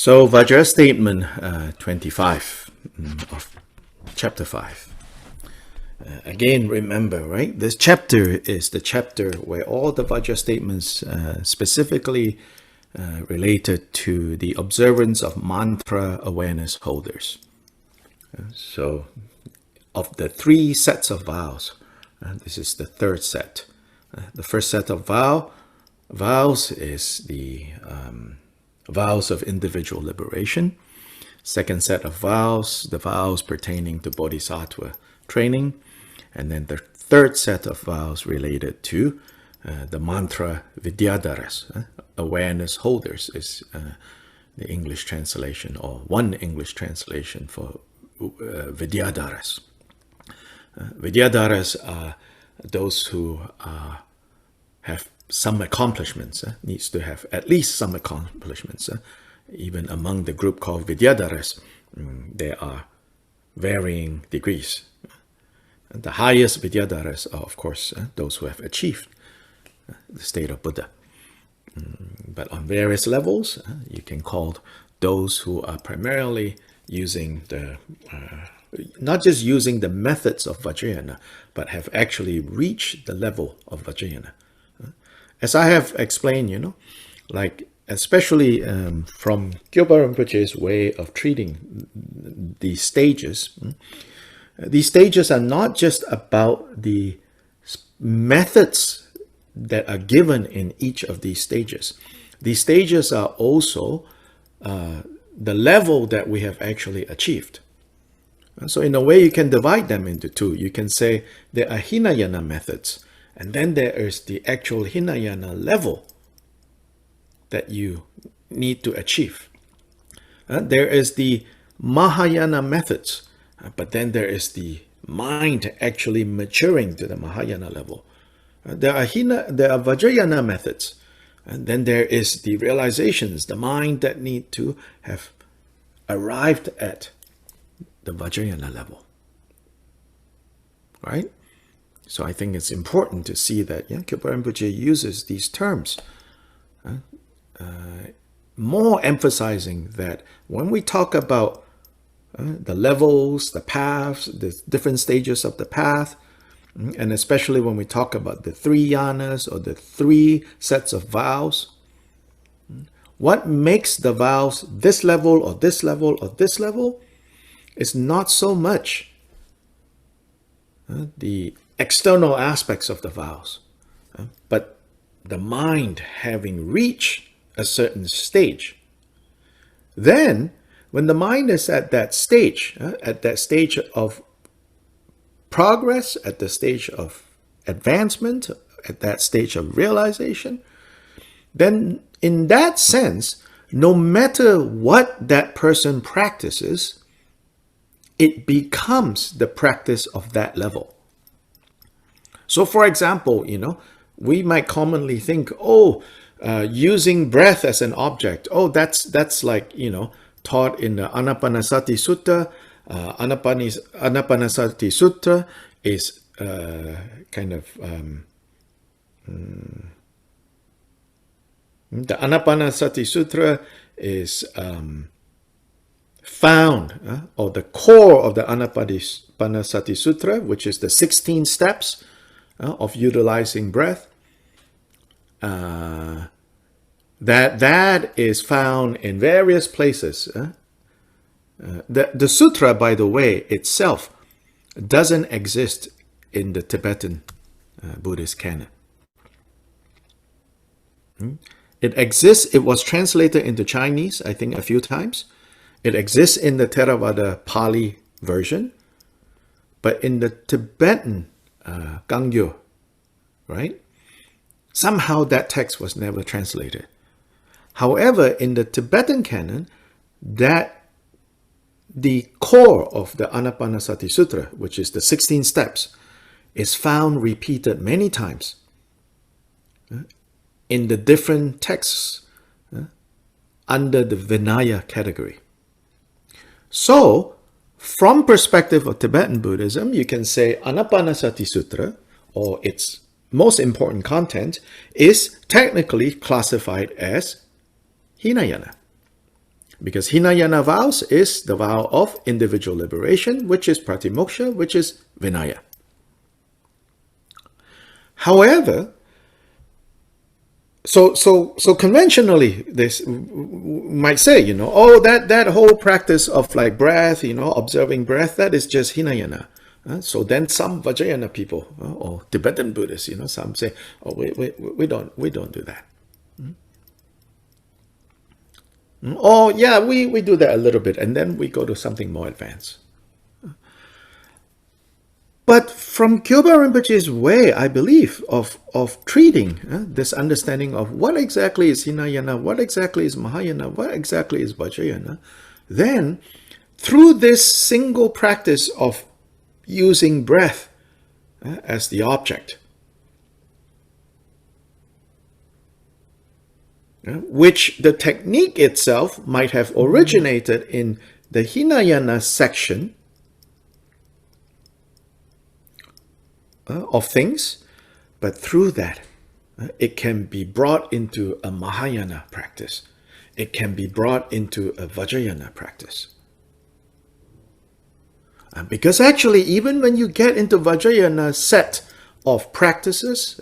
So Vajra statement 25 of chapter 5. Again, remember, right? This chapter is the chapter where all the Vajra statements specifically related to the observance of mantra awareness holders. So of the 3 sets of vows, this is the 3rd set. The first set of vows is the vows of individual liberation. Second set of vows, the vows pertaining to bodhisattva training. And then the 3rd set of vows related to the mantra vidyadharas. Awareness holders is the English translation, or one English translation for vidyadharas. Vidyadharas are those who have some accomplishments, needs to have at least some accomplishments. Even among the group called Vidyadharas, there are varying degrees. The highest Vidyadharas are, of course, those who have achieved the state of Buddha. But on various levels, you can call those who are primarily using the, not just using the methods of Vajrayana, but have actually reached the level of Vajrayana. As I have explained, like especially from Gyalpa Rinpoche's way of treating these stages are not just about the methods that are given in each of these stages. These stages are also the level that we have actually achieved. So in a way, you can divide them into 2. You can say there are Hinayana methods, and then there is the actual Hinayana level that you need to achieve. There is the Mahayana methods, but then there is the mind actually maturing to the Mahayana level. There are Vajrayana methods, and then there is the realizations, the mind that need to have arrived at the Vajrayana level. Right? So I think it's important to see that Gyalpa Rinpoche uses these terms, more emphasizing that when we talk about the levels, the paths, the different stages of the path, and especially when we talk about the 3 yanas or the 3 sets of vows, what makes the vows this level or this level or this level is not so much the external aspects of the vows, but the mind having reached a certain stage. Then, when the mind is at that stage of progress, at the stage of advancement, at that stage of realization, then in that sense, no matter what that person practices, it becomes the practice of that level. So for example, we might commonly think, using breath as an object, that's like, taught in the Anapanasati Sutta. Anapanasati Sutta is the Anapanasati Sutra is found, or the core of the Anapanasati Sutra, which is the 16 steps of utilizing breath. That is found in various places. The sutra, by the way, itself doesn't exist in the Tibetan Buddhist canon. It exists. It was translated into Chinese, I think, a few times. It exists in the Theravada Pali version, but in the Tibetan Gangyo, right? Somehow that text was never translated. However, in the Tibetan canon, that the core of the Anapanasati Sutra, which is the 16 steps, is found repeated many times in the different texts under the Vinaya category. So, from perspective of Tibetan Buddhism, you can say Anapanasati Sutra, or its most important content, is technically classified as Hinayana. Because Hinayana vows is the vow of individual liberation, which is pratimoksha, which is vinaya. However, so conventionally, this might say, oh, that whole practice of like breath, observing breath, that is just Hinayana. So then some Vajrayana people or Tibetan Buddhists, some say, oh, we don't do that. Oh, yeah, we do that a little bit, and then we go to something more advanced. But from Kyoba Rinpoche's way, I believe, of treating this understanding of what exactly is Hinayana, what exactly is Mahayana, what exactly is Vajrayana, then through this single practice of using breath as the object, which the technique itself might have originated in the Hinayana section of things, but through that, it can be brought into a Mahayana practice. It can be brought into a Vajrayana practice. Because actually, even when you get into Vajrayana set of practices,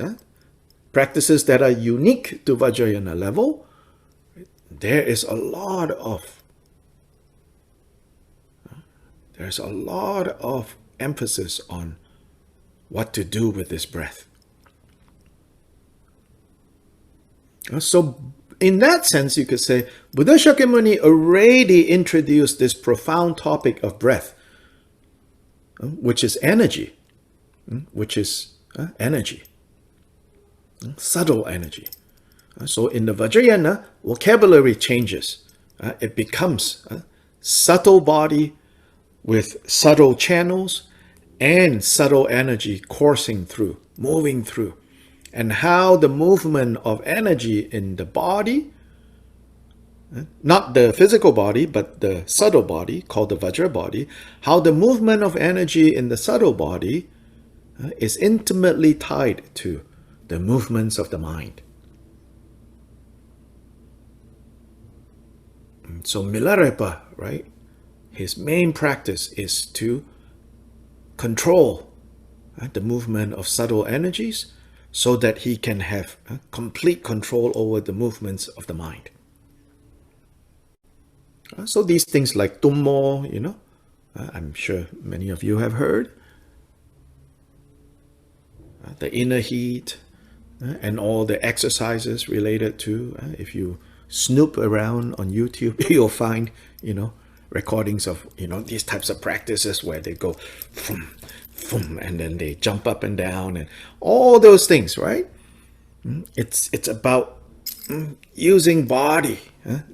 practices that are unique to Vajrayana level, there is a lot of emphasis on what to do with this breath. So in that sense, you could say Buddha Shakyamuni already introduced this profound topic of breath, which is energy, subtle energy. So in the Vajrayana, vocabulary changes. It becomes subtle body with subtle channels and subtle energy coursing through, moving through. And how the movement of energy in the body, not the physical body, but the subtle body, called the Vajra body, how the movement of energy in the subtle body is intimately tied to the movements of the mind. So Milarepa, right, his main practice is to control the movement of subtle energies so that he can have complete control over the movements of the mind. So these things like Tummo, I'm sure many of you have heard. The inner heat and all the exercises related to, if you snoop around on YouTube, you'll find, recordings of, these types of practices where they go, vroom, vroom, and then they jump up and down and all those things, right? It's about using body.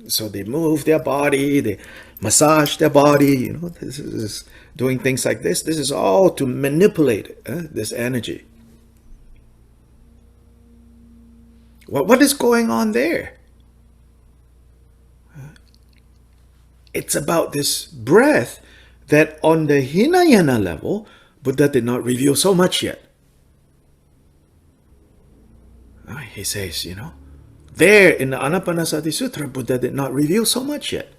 So they move their body, they massage their body, this is doing things like this. This is all to manipulate this energy. What is going on there? It's about this breath that on the Hinayana level, Buddha did not reveal so much yet. He says, there in the Anapanasati Sutra, Buddha did not reveal so much yet.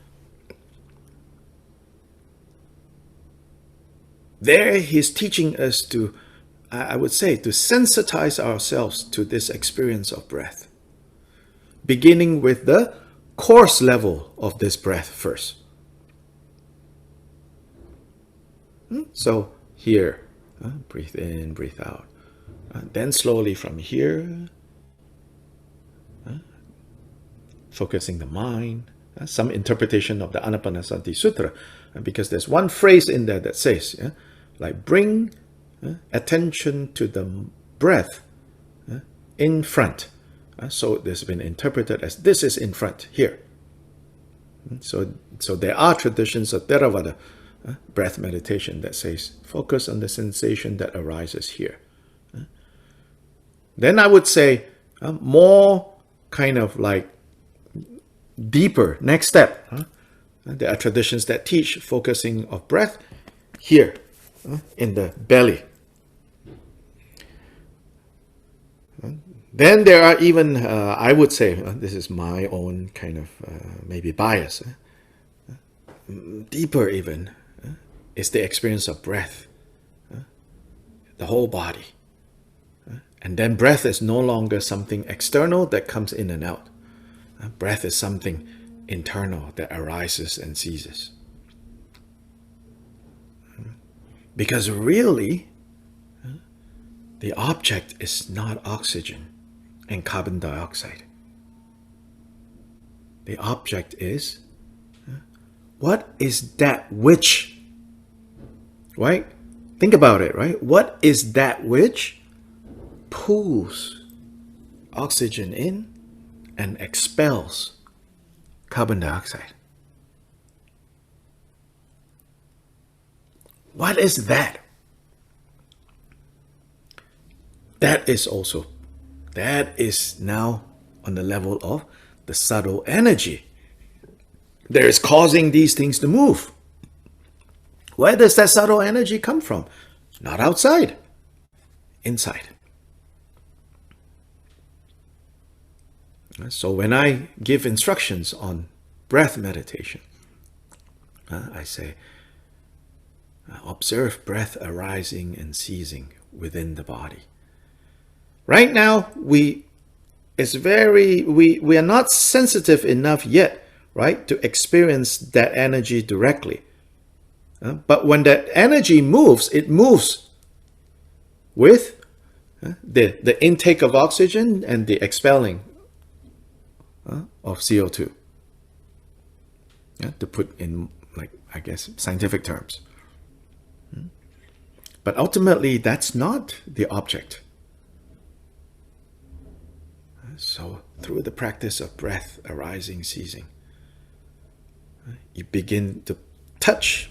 There he's teaching us to, I would say, to sensitize ourselves to this experience of breath. Beginning with the coarse level of this breath first. So here, breathe in, breathe out. Then slowly from here, focusing the mind. Some interpretation of the Anapanasati Sutra, because there's one phrase in there that says, like bring attention to the breath in front. So this has been interpreted as this is in front, here. So there are traditions of Theravada breath meditation that says focus on the sensation that arises here. Then I would say more kind of like deeper, next step. There are traditions that teach focusing of breath here in the belly. Then there are even, I would say, this is my own kind of maybe bias. deeper even, is the experience of breath, the whole body. And then breath is no longer something external that comes in and out. Breath is something internal that arises and ceases. Because really, the object is not oxygen and carbon dioxide. The object is, what is that which, right? Think about it, right? What is that which pulls oxygen in and expels carbon dioxide? What is that? That is now on the level of the subtle energy that is causing these things to move. Where does that subtle energy come from? Not outside, inside. So when I give instructions on breath meditation, I say, observe breath arising and ceasing within the body. Right now, we are not sensitive enough yet, right, to experience that energy directly. But when that energy moves, it moves with the intake of oxygen and the expelling of CO2. To put in, like, I guess, scientific terms. But ultimately, that's not the object. So through the practice of breath arising, ceasing, you begin to touch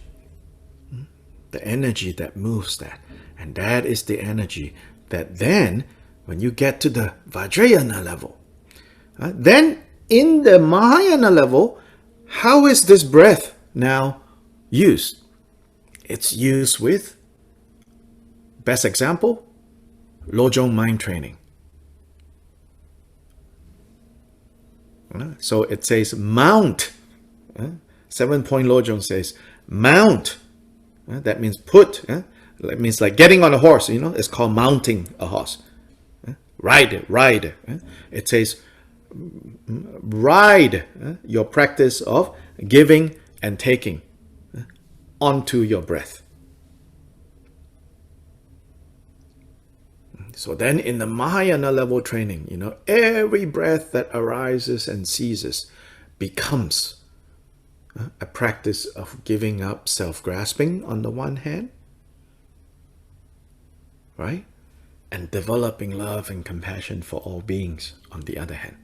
the energy that moves that. And that is the energy that then, when you get to the Vajrayana level, then in the Mahayana level, how is this breath now used? It's used with, best example, Lojong mind training. So it says mount. 7-point Lojong says mount. That means put. That means like getting on a horse, it's called mounting a horse. Ride. It says ride your practice of giving and taking onto your breath. So then in the Mahayana level training, every breath that arises and ceases becomes a practice of giving up self-grasping on the one hand, right? And developing love and compassion for all beings on the other hand.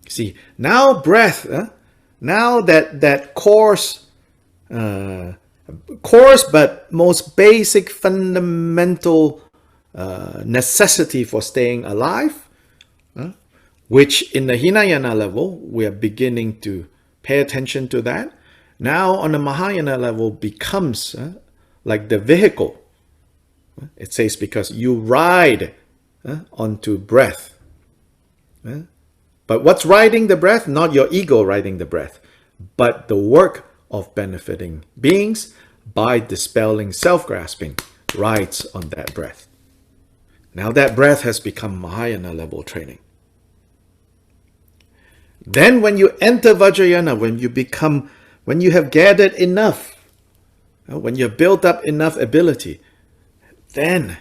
See, now breath, now that coarse but most basic fundamental necessity for staying alive, which in the Hinayana level, we are beginning to pay attention to that. Now on the Mahayana level becomes like the vehicle. It says because you ride onto breath. But what's riding the breath? Not your ego riding the breath, but the work of benefiting beings by dispelling self-grasping rides on that breath. Now that breath has become Mahayana level training. Then when you enter Vajrayana, when you have gathered enough, when you've built up enough ability, then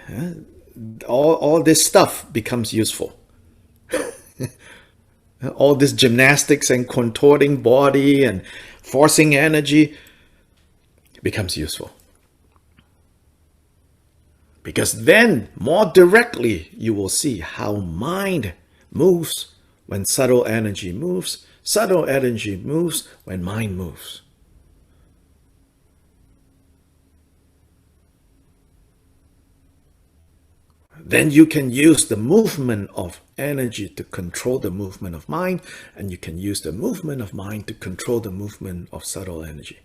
all this stuff becomes useful. All this gymnastics and contorting body and forcing energy becomes useful. Because then, more directly, you will see how mind moves when subtle energy moves. Subtle energy moves when mind moves. Then you can use the movement of energy to control the movement of mind, and you can use the movement of mind to control the movement of subtle energy.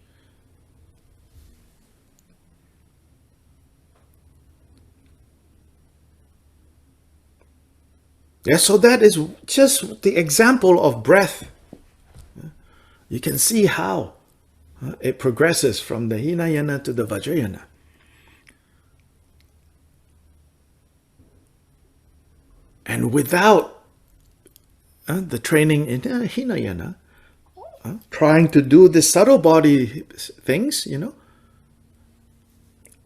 Yeah, so that is just the example of breath you can see how it progresses from the Hinayana to the Vajrayana. And without the training in Hinayana, trying to do the subtle body things,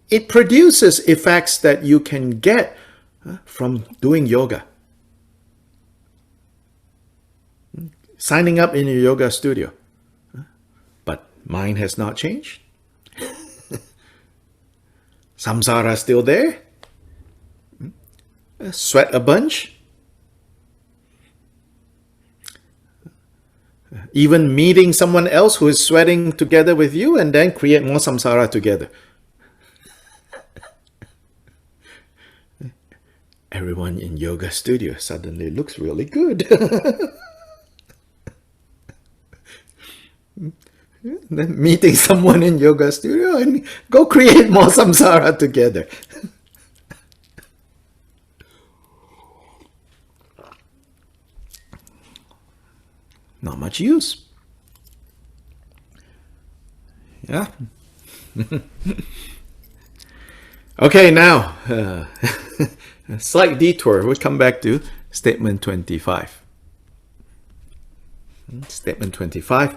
it produces effects that you can get from doing yoga. Signing up in your yoga studio. But mind has not changed. Samsara still there. Sweat a bunch. Even meeting someone else who is sweating together with you and then create more samsara together. Everyone in yoga studio suddenly looks really good. Then meeting someone in yoga studio and go create more samsara together. Not much use. Yeah. Okay, now, a slight detour. We'll come back to statement 25. Statement 25.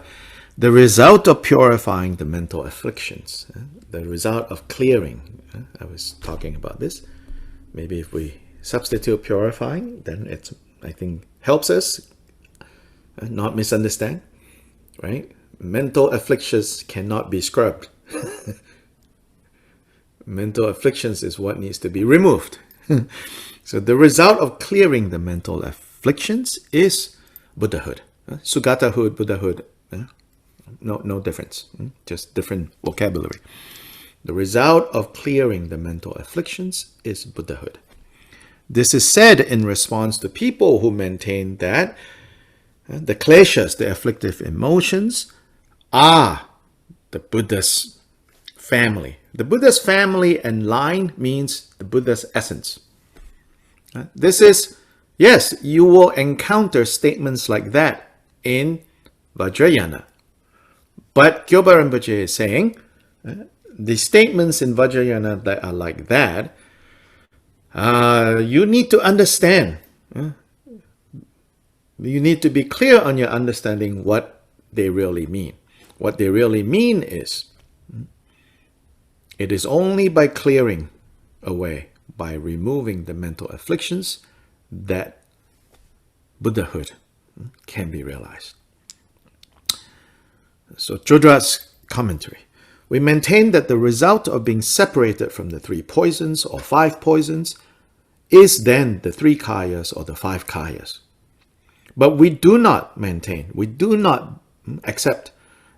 The result of purifying the mental afflictions, the result of clearing. I was talking about this. Maybe if we substitute purifying, then it, I think, helps us not misunderstand, right? Mental afflictions cannot be scrubbed. Mental afflictions is what needs to be removed. So the result of clearing the mental afflictions is Buddhahood. Sugatahood, Buddhahood, no difference, just different vocabulary. The result of clearing the mental afflictions is Buddhahood. This is said in response to people who maintain that the kleshas, the afflictive emotions, are the Buddha's family. The Buddha's family and line means the Buddha's essence. This is, yes, you will encounter statements like that in Vajrayana. But Kyoba Rinpoche is saying, the statements in Vajrayana that are like that, you need to understand. You need to be clear on your understanding what they really mean. What they really mean is, it is only by clearing away, by removing the mental afflictions, that Buddhahood can be realized. So Chodra's commentary. We maintain that the result of being separated from the 3 poisons or 5 poisons is then the 3 kayas or the 5 kayas. But we do not maintain, we do not accept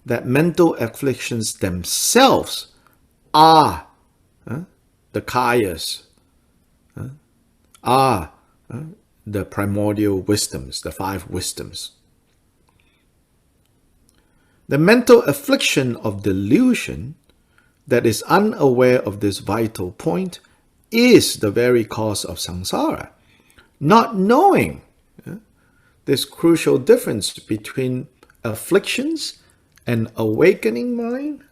that mental afflictions themselves are the kayas, are the primordial wisdoms, the 5 wisdoms. The mental affliction of delusion that is unaware of this vital point is the very cause of samsara. Not knowing this crucial difference between afflictions and awakening mind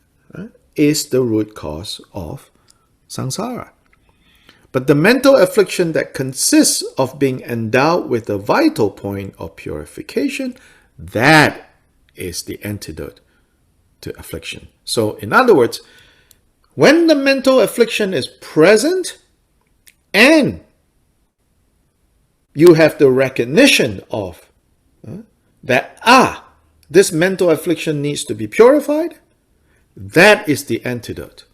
is the root cause of samsara. But the mental affliction that consists of being endowed with the vital point of purification, that is the antidote to affliction. So, in other words, when the mental affliction is present and you have the recognition of that, this mental affliction needs to be purified, that is the antidote.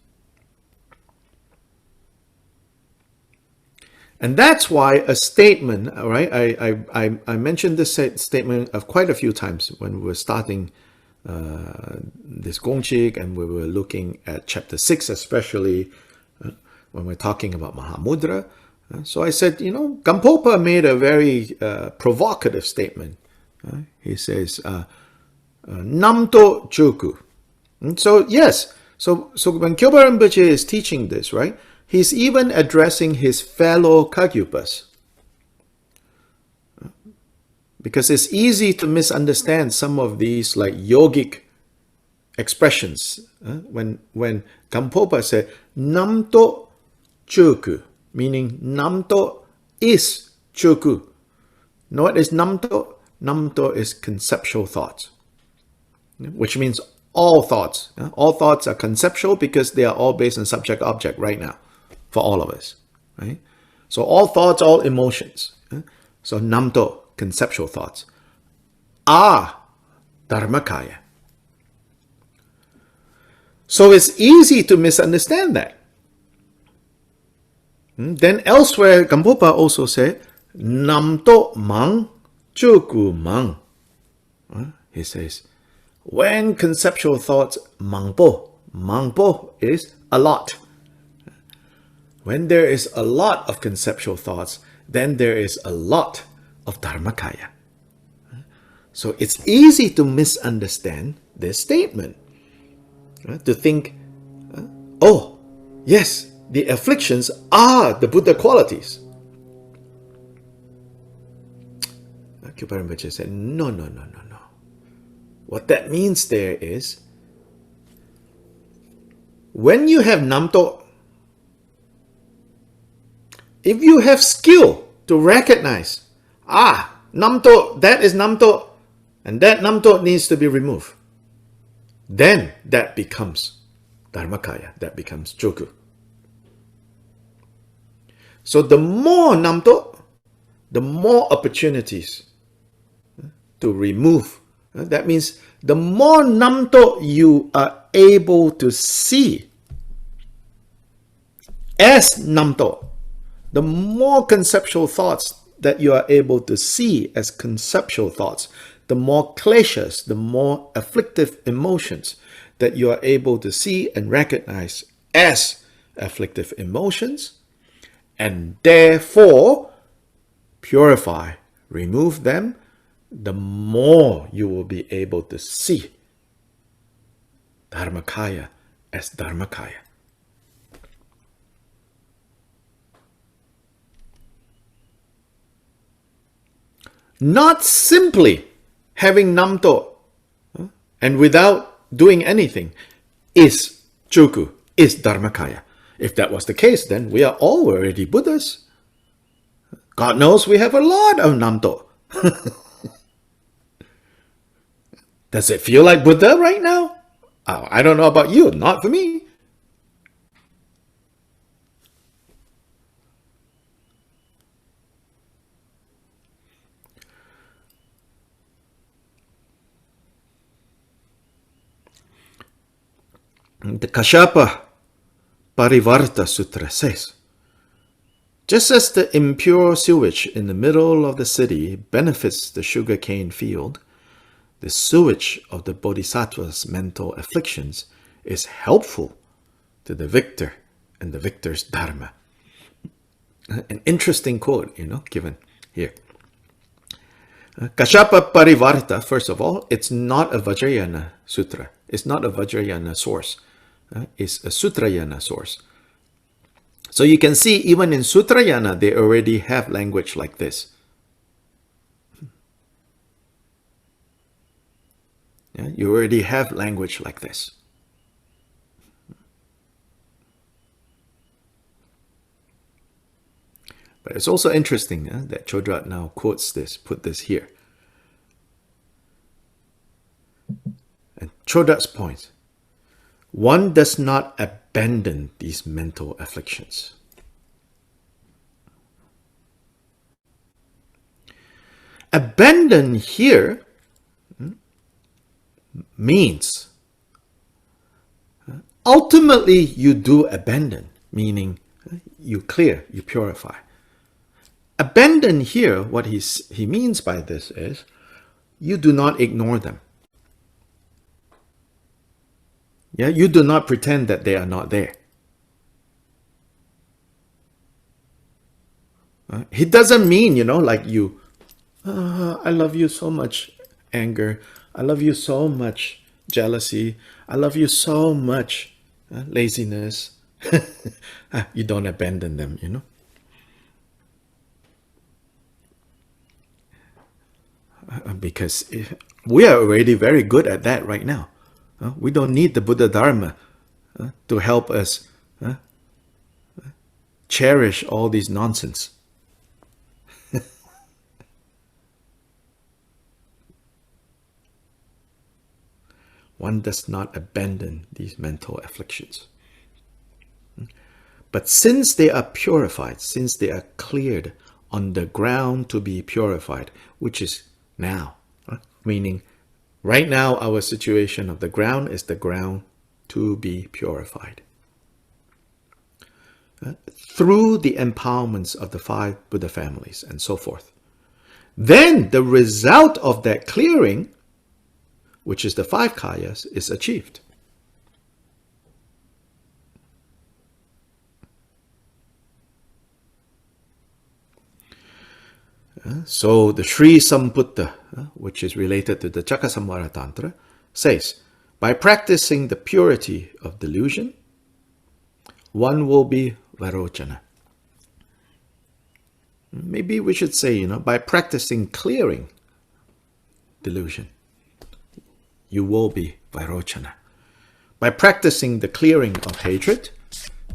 And that's why a statement, all right, I mentioned this statement of quite a few times when we were starting this Gongchik, and we were looking at chapter 6, especially when we're talking about Mahamudra. So I said, Gampopa made a very provocative statement. He says, Namto Choku. So yes, so when Kyoba Rinpoche is teaching this, right, he's even addressing his fellow Kagyupas. because it's easy to misunderstand some of these like yogic expressions. When Gampopa said namto choku, meaning namto is choku. Know what is namto? Namto is conceptual thoughts, which means all thoughts. All thoughts are conceptual because they are all based on subject-object right now for all of us. Right? So all thoughts, all emotions. So namto, conceptual thoughts, are dharmakaya. So it's easy to misunderstand that. Then elsewhere, Gampopa also said, namto mang, choku mang. He says, when conceptual thoughts mangpo is a lot. When there is a lot of conceptual thoughts, then there is a lot of dharmakaya. So it's easy to misunderstand this statement. To think, oh, yes, the afflictions are the Buddha qualities. Kyupa Rinpoche said, no. What that means there is, when you have namto, if you have skill to recognize, namto, that is namto, and that namto needs to be removed, then that becomes dharmakaya, that becomes choku. So the more namto, the more opportunities to remove. That means the more namto you are able to see as namto, the more conceptual thoughts that you are able to see as conceptual thoughts, the more kleshas, the more afflictive emotions that you are able to see and recognize as afflictive emotions, and therefore purify, remove them, the more you will be able to see dharmakaya as dharmakaya. Not simply having namto and without doing anything is choku, is dharmakaya. If that was the case, then we are all already Buddhas. God knows we have a lot of namto. Does it feel like Buddha right now? Oh, I don't know about you, not for me. The Kashyapa Parivarta Sutra says, just as the impure sewage in the middle of the city benefits the sugarcane field, the sewage of the bodhisattva's mental afflictions is helpful to the victor and the victor's dharma. An interesting quote, given here. Kashyapa Parivarta, first of all, it's not a Vajrayana sutra. It's not a Vajrayana source. It's a Sutrayana source. So you can see even in Sutrayana, they already have language like this. You already have language like this. But it's also interesting that Chodrat now quotes this, put this here. And Chodrat's point, one does not abandon these mental afflictions. Abandon here means ultimately you do abandon, meaning you clear, you purify. Abandon here, what he means by this is you do not ignore them. You do not pretend that they are not there. He doesn't mean, like you, I love you so much, anger. I love you so much, jealousy. I love you so much, laziness. You don't abandon them, because we are already very good at that right now. We don't need the Buddha Dharma to help us cherish all these nonsense. One does not abandon these mental afflictions. But since they are purified, since they are cleared on the ground to be purified, which is now, meaning right now our situation of the ground is the ground to be purified. Through the empowerments of the 5 Buddha families and so forth. Then the result of that clearing, which is the 5 kayas, is achieved. So the Sri Samputta, which is related to the Chakkasamvara Tantra, says, by practicing the purity of delusion, one will be Vairochana. Maybe we should say, by practicing clearing delusion, you will be Vairochana. By practicing the clearing of hatred,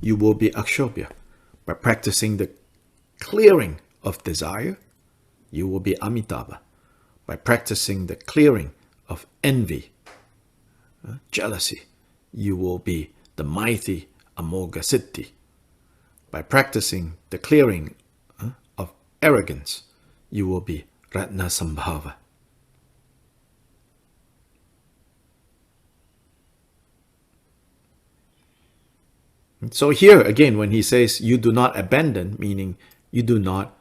you will be Akshobhya. By practicing the clearing of desire, you will be Amitabha. By practicing the clearing of envy, jealousy, you will be the mighty Amoga Siddhi. By practicing the clearing of arrogance, you will be Ratna Sambhava. So here again, when he says you do not abandon, meaning you do not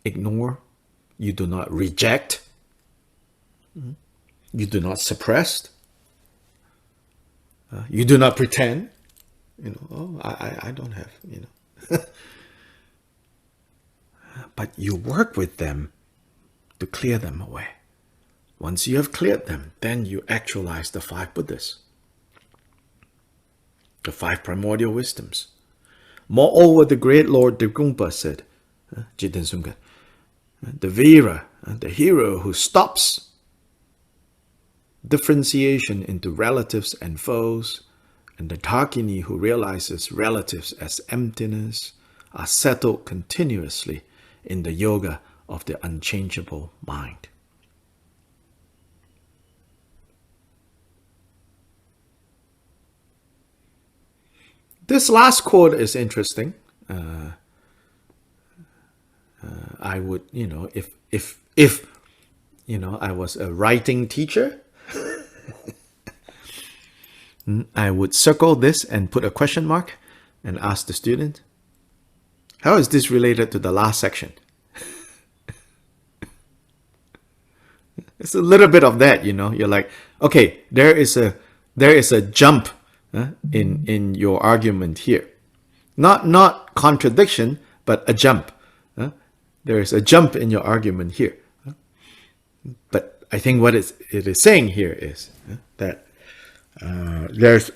ignore, you do not reject, you do not suppress, you do not pretend, I don't have, but you work with them to clear them away. Once you have cleared them, then you actualize the 5 Buddhas, the 5 primordial wisdoms. Moreover, the great Lord Drigungpa said, Jiten Sumgat, the Vira, the hero who stops differentiation into relatives and foes, and the Dakini who realizes relatives as emptiness, are settled continuously in the yoga of the unchangeable mind. This last quote is interesting. I would, if I was a writing teacher, I would circle this and put a question mark and ask the student, how is this related to the last section? It's a little bit of that, You're like, okay, there is a jump in your argument here. Not contradiction, but a jump. There is a jump in your argument here. But I think what it is saying here is that there's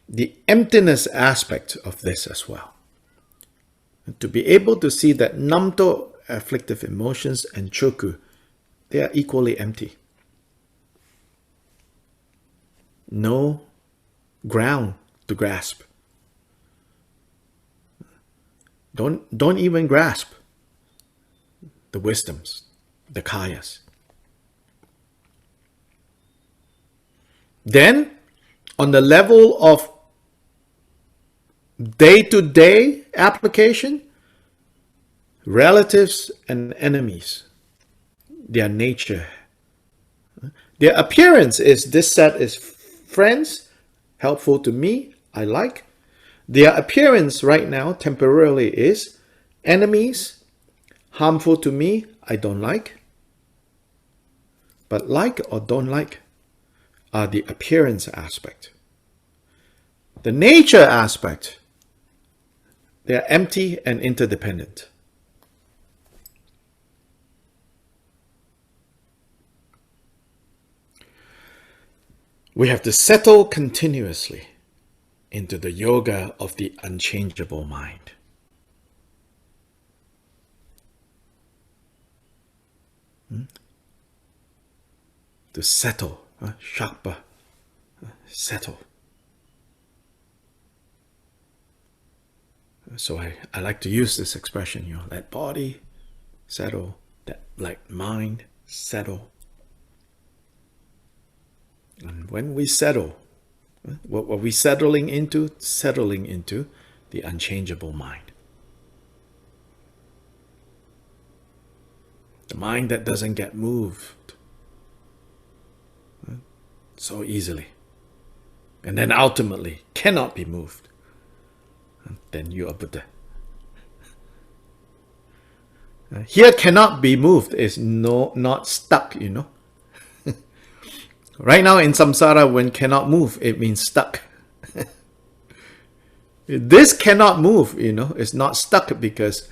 the emptiness aspect of this as well. To be able to see that namto, afflictive emotions, and choku, they are equally empty. No ground to grasp. Don't even grasp the wisdoms, the kayas. Then, on the level of day-to-day application, relatives and enemies, their nature, their appearance is this set is friends, helpful to me, I like. Their appearance right now temporarily is enemies, harmful to me, I don't like. But like or don't like are the appearance aspect. The nature aspect, they are empty and interdependent. We have to settle continuously into the yoga of the unchangeable mind. to settle, shakpa, settle. So I like to use this expression, let body settle, let mind settle. And when we settle, what are we settling into? Settling into the unchangeable mind. The mind that doesn't get moved so easily. And then ultimately cannot be moved. And then you are Buddha. Here cannot be moved is not stuck, Right now in samsara, when cannot move, it means stuck. This cannot move, it's not stuck because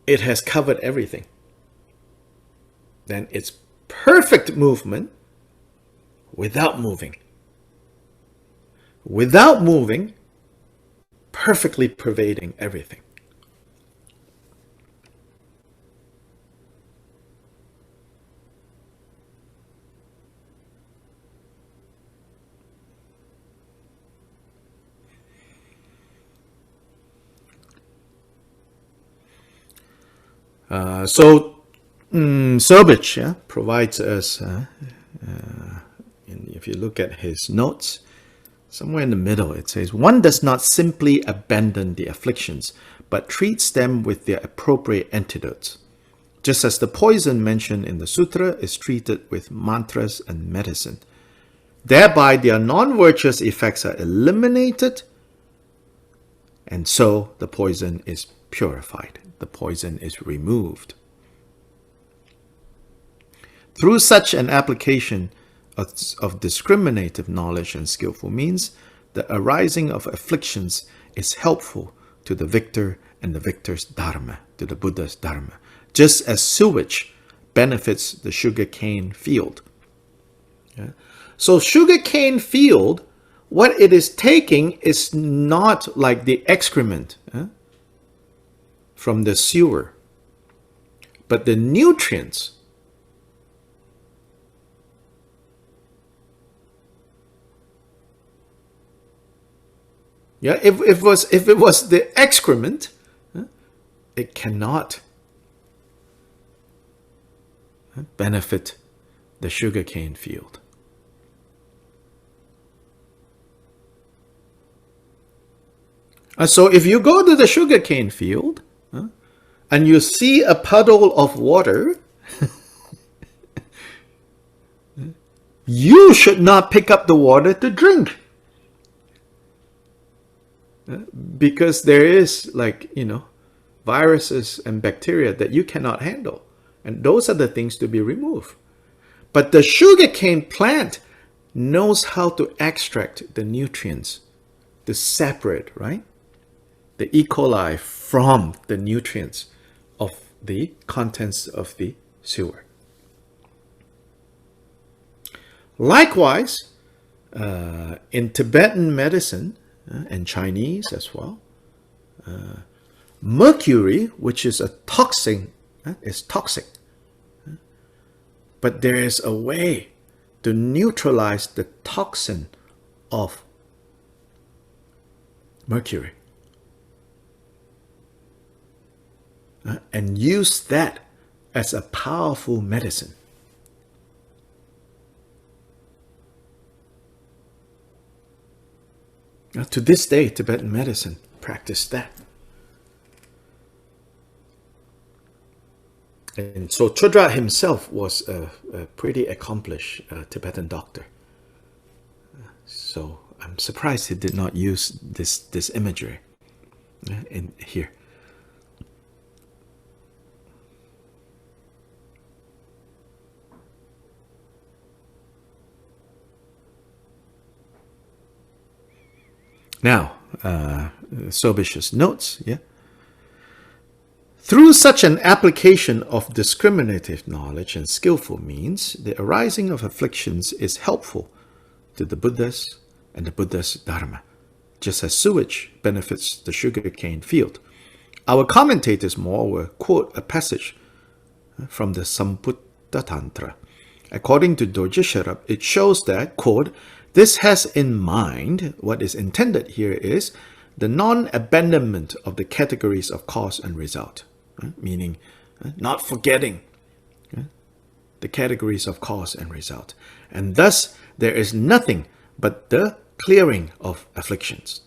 it has covered everything. Then it's perfect movement without moving. Without moving, perfectly pervading everything. Sobich provides us, if you look at his notes, somewhere in the middle it says, one does not simply abandon the afflictions, but treats them with their appropriate antidotes. Just as the poison mentioned in the sutra is treated with mantras and medicine. Thereby their non-virtuous effects are eliminated, and so the poison is purified. The poison is removed. Through such an application of discriminative knowledge and skillful means, the arising of afflictions is helpful to the victor and the victor's dharma, to the Buddha's dharma, just as sewage benefits the sugarcane field. So sugarcane field, what it is taking is not like the excrement from the sewer, but the nutrients. If it was the excrement, it cannot benefit the sugarcane field. So if you go to the sugarcane field and you see a puddle of water, you should not pick up the water to drink. Because there is viruses and bacteria that you cannot handle. And those are the things to be removed. But the sugarcane plant knows how to extract the nutrients, to separate, right? The E. coli from the nutrients of the contents of the sewer. Likewise, in Tibetan medicine, and Chinese as well, mercury, which is a toxin, is toxic. But there is a way to neutralize the toxin of mercury and use that as a powerful medicine. To this day, Tibetan medicine practice that. And so Chodra himself was a pretty accomplished Tibetan doctor. So I'm surprised he did not use this imagery in here. Now, Sobish's notes, Through such an application of discriminative knowledge and skillful means, the arising of afflictions is helpful to the Buddhas and the Buddha's dharma, just as sewage benefits the sugarcane field. Our commentators, moreover, quote a passage from the Samputta Tantra. According to Dorje Sherab, it shows that, quote, this has in mind, what is intended here is the non-abandonment of the categories of cause and result, meaning not forgetting the categories of cause and result. And thus, there is nothing but the clearing of afflictions.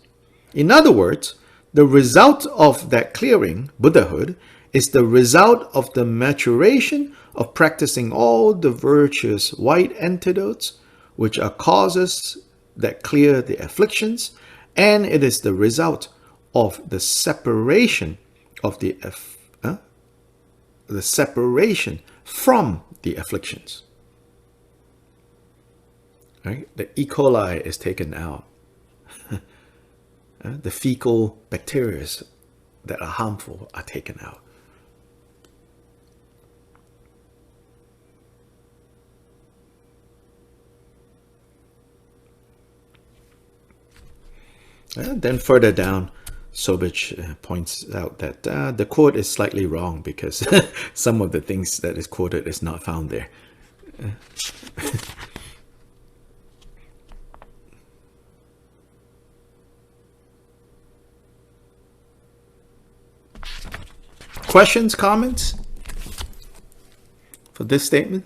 In other words, the result of that clearing, Buddhahood, is the result of the maturation of practicing all the virtuous white antidotes, which are causes that clear the afflictions, and it is the result of the separation of the separation from the afflictions. Right? The E. coli is taken out. The fecal bacteria that are harmful are taken out. Then further down, Sobich points out that the quote is slightly wrong because some of the things that is quoted is not found there. Questions, comments for this statement?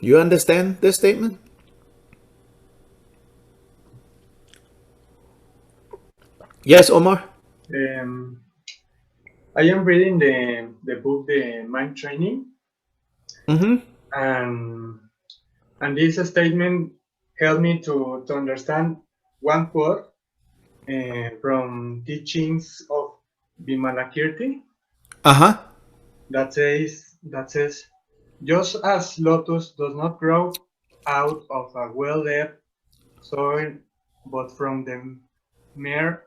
You understand this statement? Yes, Omar? I am reading the book, The Mind Training. And this statement helped me to understand one quote from teachings of Vimalakirti. That says, just as lotus does not grow out of a well-led soil, but from the mere,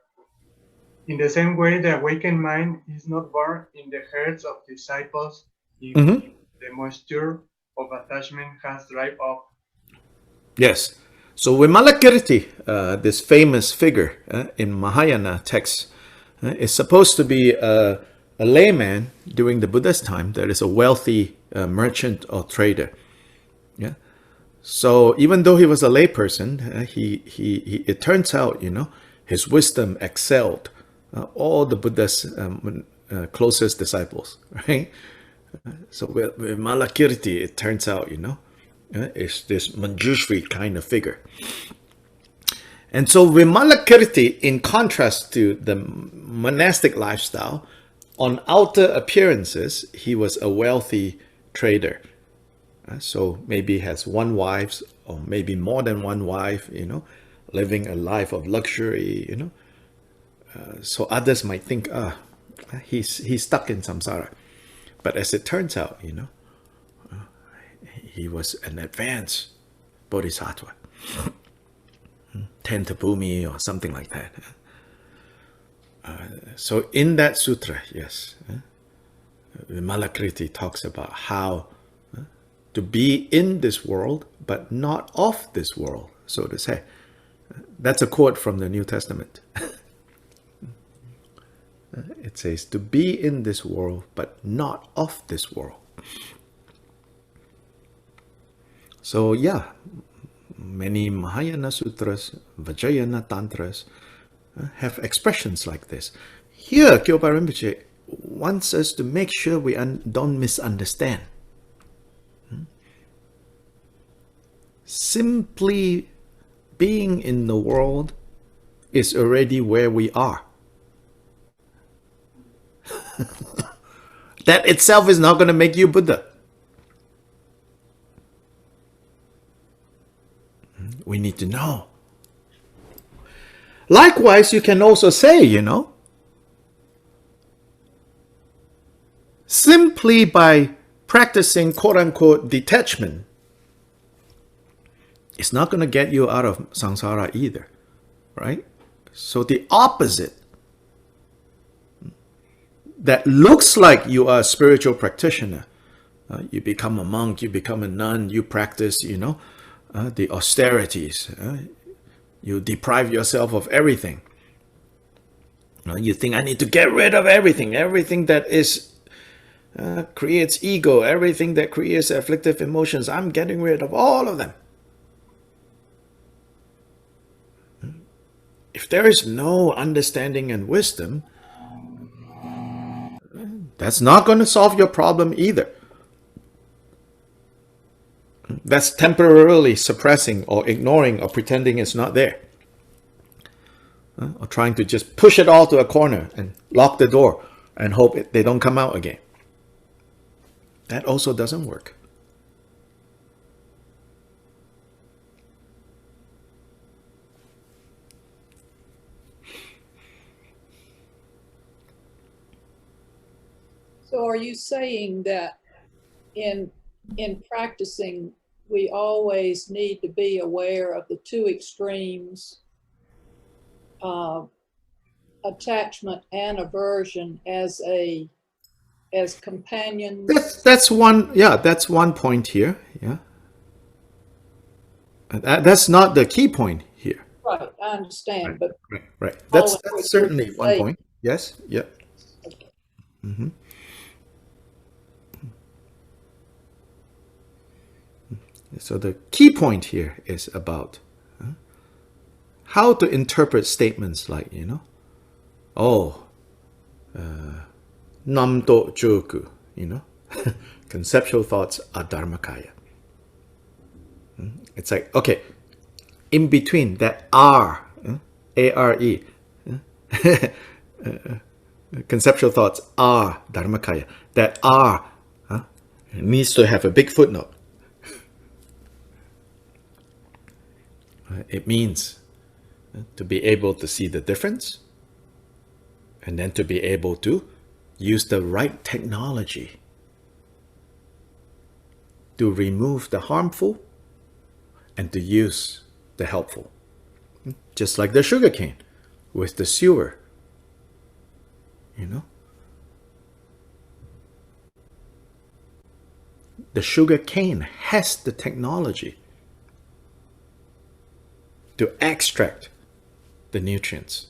in the same way, the awakened mind is not born in the hearts of disciples if the moisture of attachment has dried up. Yes. So Vimalakirti, this famous figure in Mahayana texts, is supposed to be a layman during the Buddha's time that is a wealthy merchant or trader. Yeah. So even though he was a layperson, it turns out, his wisdom excelled all the Buddha's closest disciples, right? So with Vimalakirti, it turns out, is this Manjushri kind of figure. And so Vimalakirti, in contrast to the monastic lifestyle, on outer appearances, he was a wealthy trader. So maybe has one wife or maybe more than one wife, living a life of luxury, so others might think, he's stuck in samsara. But as it turns out, he was an advanced bodhisattva, Tentabhumi or something like that. So in that sutra, yes, Vimalakirti talks about how to be in this world, but not of this world, so to say. That's a quote from the New Testament. It says, to be in this world, but not of this world. So yeah, many Mahayana sutras, Vajrayana tantras have expressions like this. Here, Kyopa Rinpoche wants us to make sure we don't misunderstand. Simply being in the world is already where we are. That itself is not going to make you Buddha. We need to know. Likewise, you can also say, simply by practicing quote-unquote detachment, it's not going to get you out of samsara either, right? So the opposite, that looks like you are a spiritual practitioner, you become a monk, you become a nun, you practice, the austerities, you deprive yourself of everything. You think I need to get rid of everything that is creates ego, everything that creates afflictive emotions. I'm getting rid of all of them. If there is no understanding and wisdom, that's not going to solve your problem either. That's temporarily suppressing or ignoring or pretending it's not there. Or trying to just push it all to a corner and lock the door and hope they don't come out again. That also doesn't work. So are you saying that in practicing, we always need to be aware of the two extremes, attachment and aversion as companions? That's one point here. Yeah. That's not the key point here. Right, I understand, but Right. That's certainly one point. Yes. Yeah. okay. Mm-hmm. So the key point here is about how to interpret statements like, namto joku, conceptual thoughts are dharmakaya. It's like, okay, in between that are, A-R-E, conceptual thoughts are dharmakaya. That are needs to have a big footnote. It means to be able to see the difference and then to be able to use the right technology to remove the harmful and to use the helpful. Just like the sugarcane with the sewer, The sugarcane has the technology to extract the nutrients.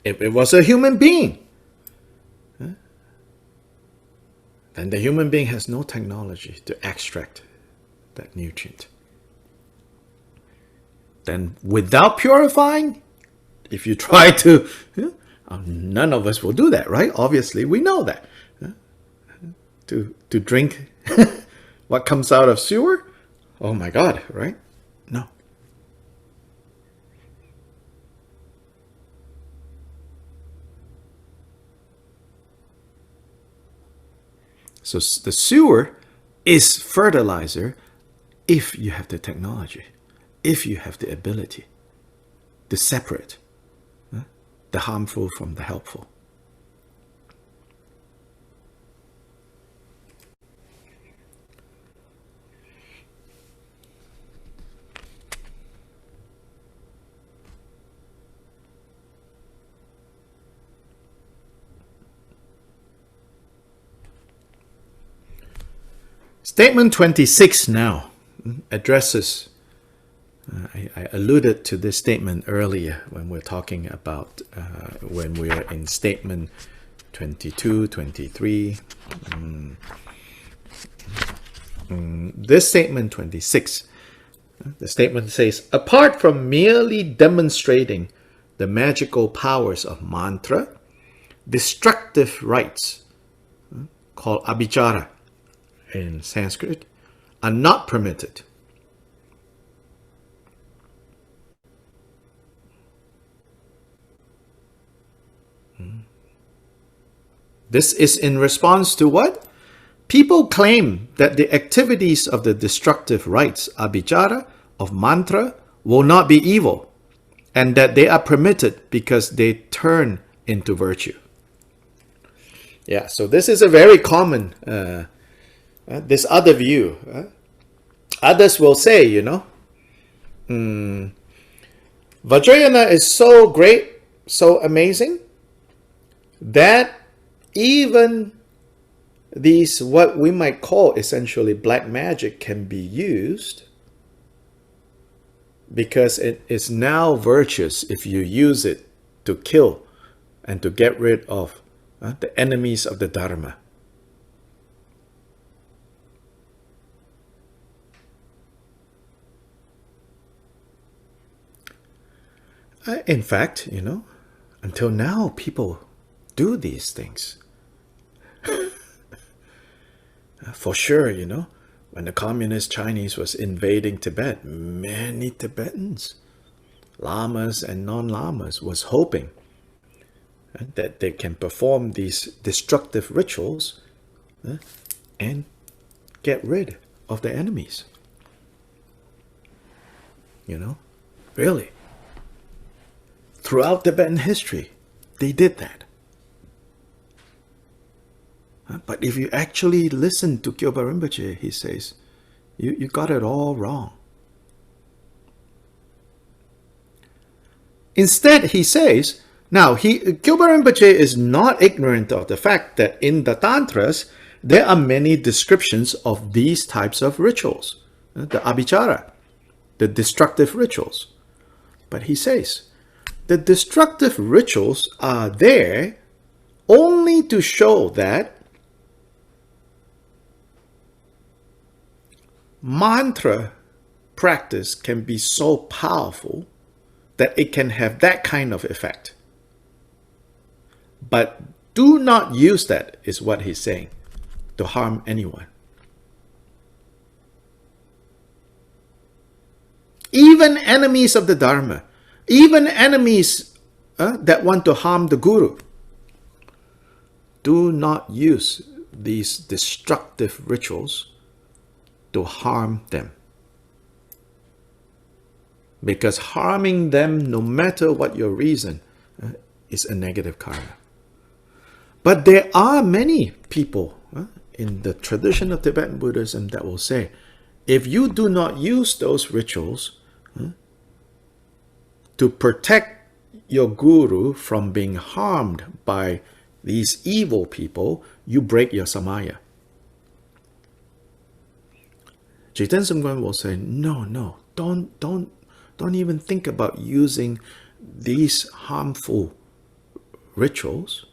If it was a human being, then the human being has no technology to extract that nutrient. Then without purifying, if you try to, none of us will do that, right? Obviously, we know that. To drink what comes out of sewer? Oh my God, right? No. So the sewer is fertilizer if you have the technology, if you have the ability to separate the harmful from the helpful. Statement 26 now addresses, I alluded to this statement earlier when we're talking about, when we're in statement 22, 23. This statement 26, the statement says, apart from merely demonstrating the magical powers of mantra, destructive rites, called abhicara, in Sanskrit, are not permitted. This is in response to what? People claim that the activities of the destructive rites, abhicara, of mantra, will not be evil, and that they are permitted because they turn into virtue. Yeah, so this is a very common this other view. Others will say, Vajrayana is so great, so amazing, that even these, what we might call essentially black magic, can be used because it is now virtuous if you use it to kill and to get rid of the enemies of the Dharma. In fact, until now, people do these things. For sure, when the communist Chinese was invading Tibet, many Tibetans, lamas and non-lamas, was hoping that they can perform these destructive rituals and get rid of the enemies. Really. Throughout Tibetan history, they did that. But if you actually listen to Kyoba Rinpoche, he says, you got it all wrong. Instead, he says, now, Kyoba Rinpoche is not ignorant of the fact that in the Tantras, there are many descriptions of these types of rituals, the abhicara, the destructive rituals. But he says, the destructive rituals are there only to show that mantra practice can be so powerful that it can have that kind of effect. But do not use that, is what he's saying, to harm anyone. Even enemies of the Dharma, even enemies that want to harm the Guru, do not use these destructive rituals to harm them. Because harming them, no matter what your reason, is a negative karma. But there are many people in the tradition of Tibetan Buddhism that will say, if you do not use those rituals to protect your guru from being harmed by these evil people, you break your samaya. Jiten Sumgwan will say, no, don't even think about using these harmful rituals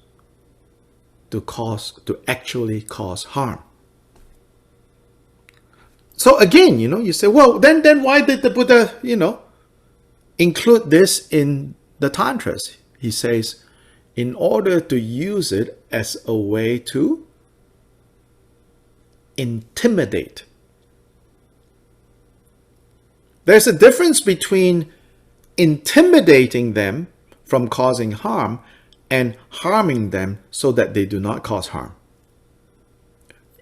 to actually cause harm. So again, you say, well, then why did the Buddha, include this in the Tantras? He says, in order to use it as a way to intimidate. There's a difference between intimidating them from causing harm and harming them so that they do not cause harm.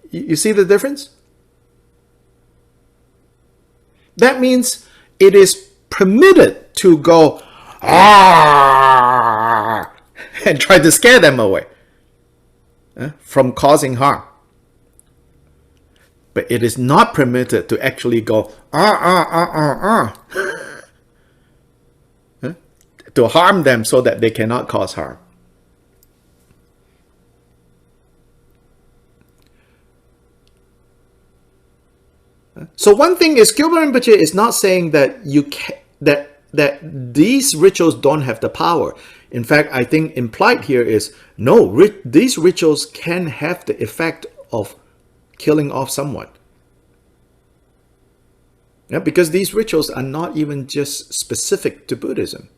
You see the difference? That means it is permitted to go and try to scare them away from causing harm. But it is not permitted to actually go to harm them so that they cannot cause harm. So one thing is, Kyoba Rinpoche is not saying that that these rituals don't have the power. In fact, I think implied here is, no, these rituals can have the effect of killing off someone. Yeah, because these rituals are not even just specific to Buddhism.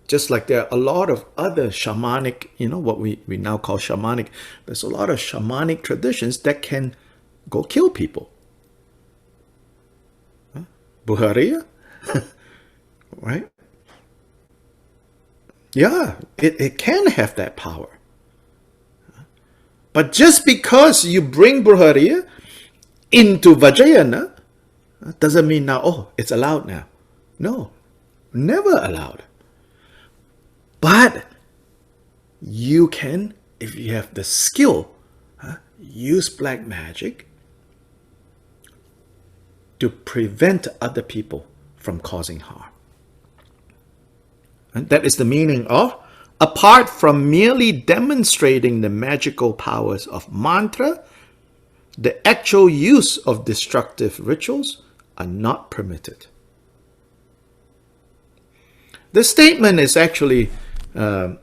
Just like there are a lot of other shamanic, what we now call shamanic, there's a lot of shamanic traditions that can go kill people. Buhariya? Right? Yeah, it can have that power. But just because you bring Buhariya into Vajrayana doesn't mean now, it's allowed now. No, never allowed. But you can, if you have the skill, use black magic to prevent other people from causing harm. And that is the meaning of, apart from merely demonstrating the magical powers of mantra, the actual use of destructive rituals are not permitted. This statement is actually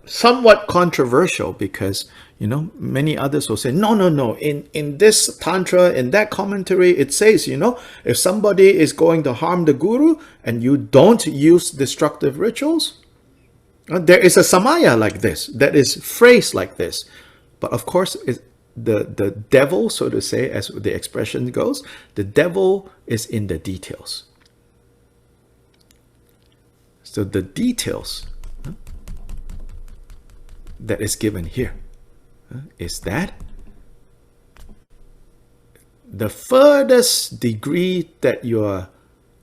somewhat controversial because, you know, many others will say, no. In this Tantra, in that commentary, it says, you know, if somebody is going to harm the Guru and you don't use destructive rituals, there is a samaya like this, that is phrased like this. But of course, the devil, so to say, as the expression goes, the devil is in the details. So the details that is given here is that the furthest degree that you are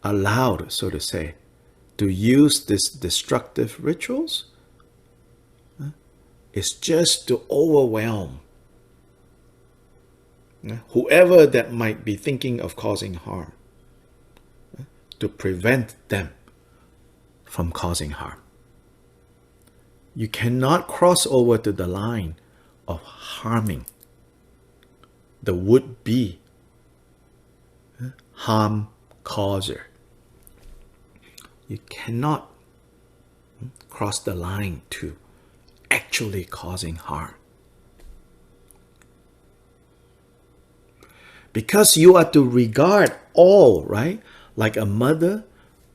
allowed, so to say, to use this destructive rituals is just to overwhelm whoever that might be thinking of causing harm, to prevent them from causing harm. You cannot cross over to the line of harming the would-be harm causer. You cannot cross the line to actually causing harm. Because you are to regard all, right? Like a mother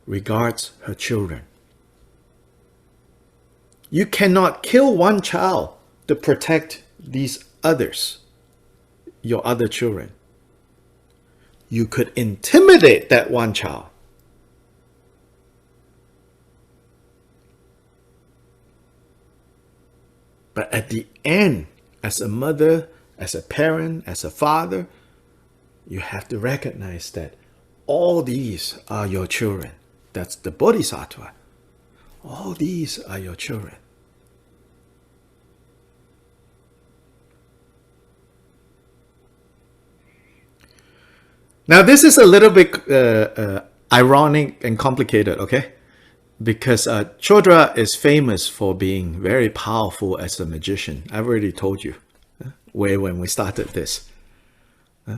regards her children. You cannot kill one child to protect these others, your other children. You could intimidate that one child. But at the end, as a mother, as a parent, as a father, you have to recognize that all these are your children. That's the bodhisattva. All these are your children. Now, this is a little bit ironic and complicated, okay? Because Chodra is famous for being very powerful as a magician. I've already told you when we started this.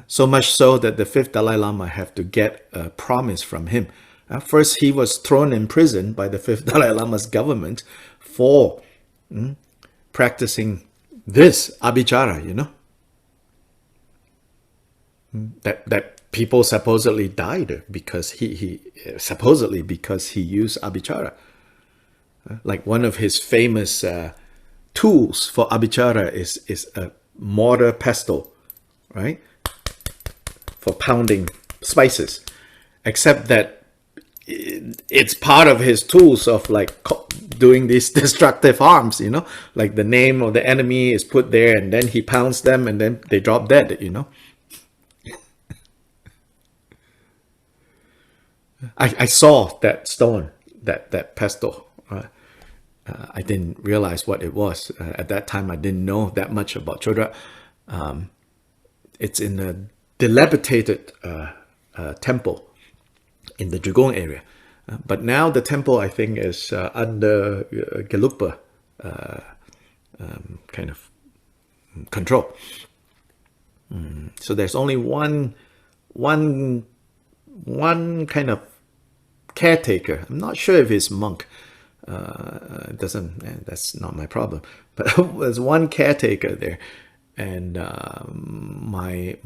So much so that the fifth Dalai Lama had to get a promise from him. First, he was thrown in prison by the fifth Dalai Lama's government for practicing this abhicara, you know. That people supposedly died because he supposedly because he used abhicara. Like one of his famous tools for abhicara is a mortar pestle, right? For pounding spices, except that it's part of his tools of like doing these destructive harms, you know, like the name of the enemy is put there and then he pounds them and then they drop dead, you know. I saw that stone, that pestle. I didn't realize what it was. At that time, I didn't know that much about Chodra. It's in a dilapidated temple in the Dragong area. But now the temple, I think, is under Gelugpa kind of control. So there's only one kind of caretaker. I'm not sure if he's monk. That's not my problem. But there's one caretaker there. And my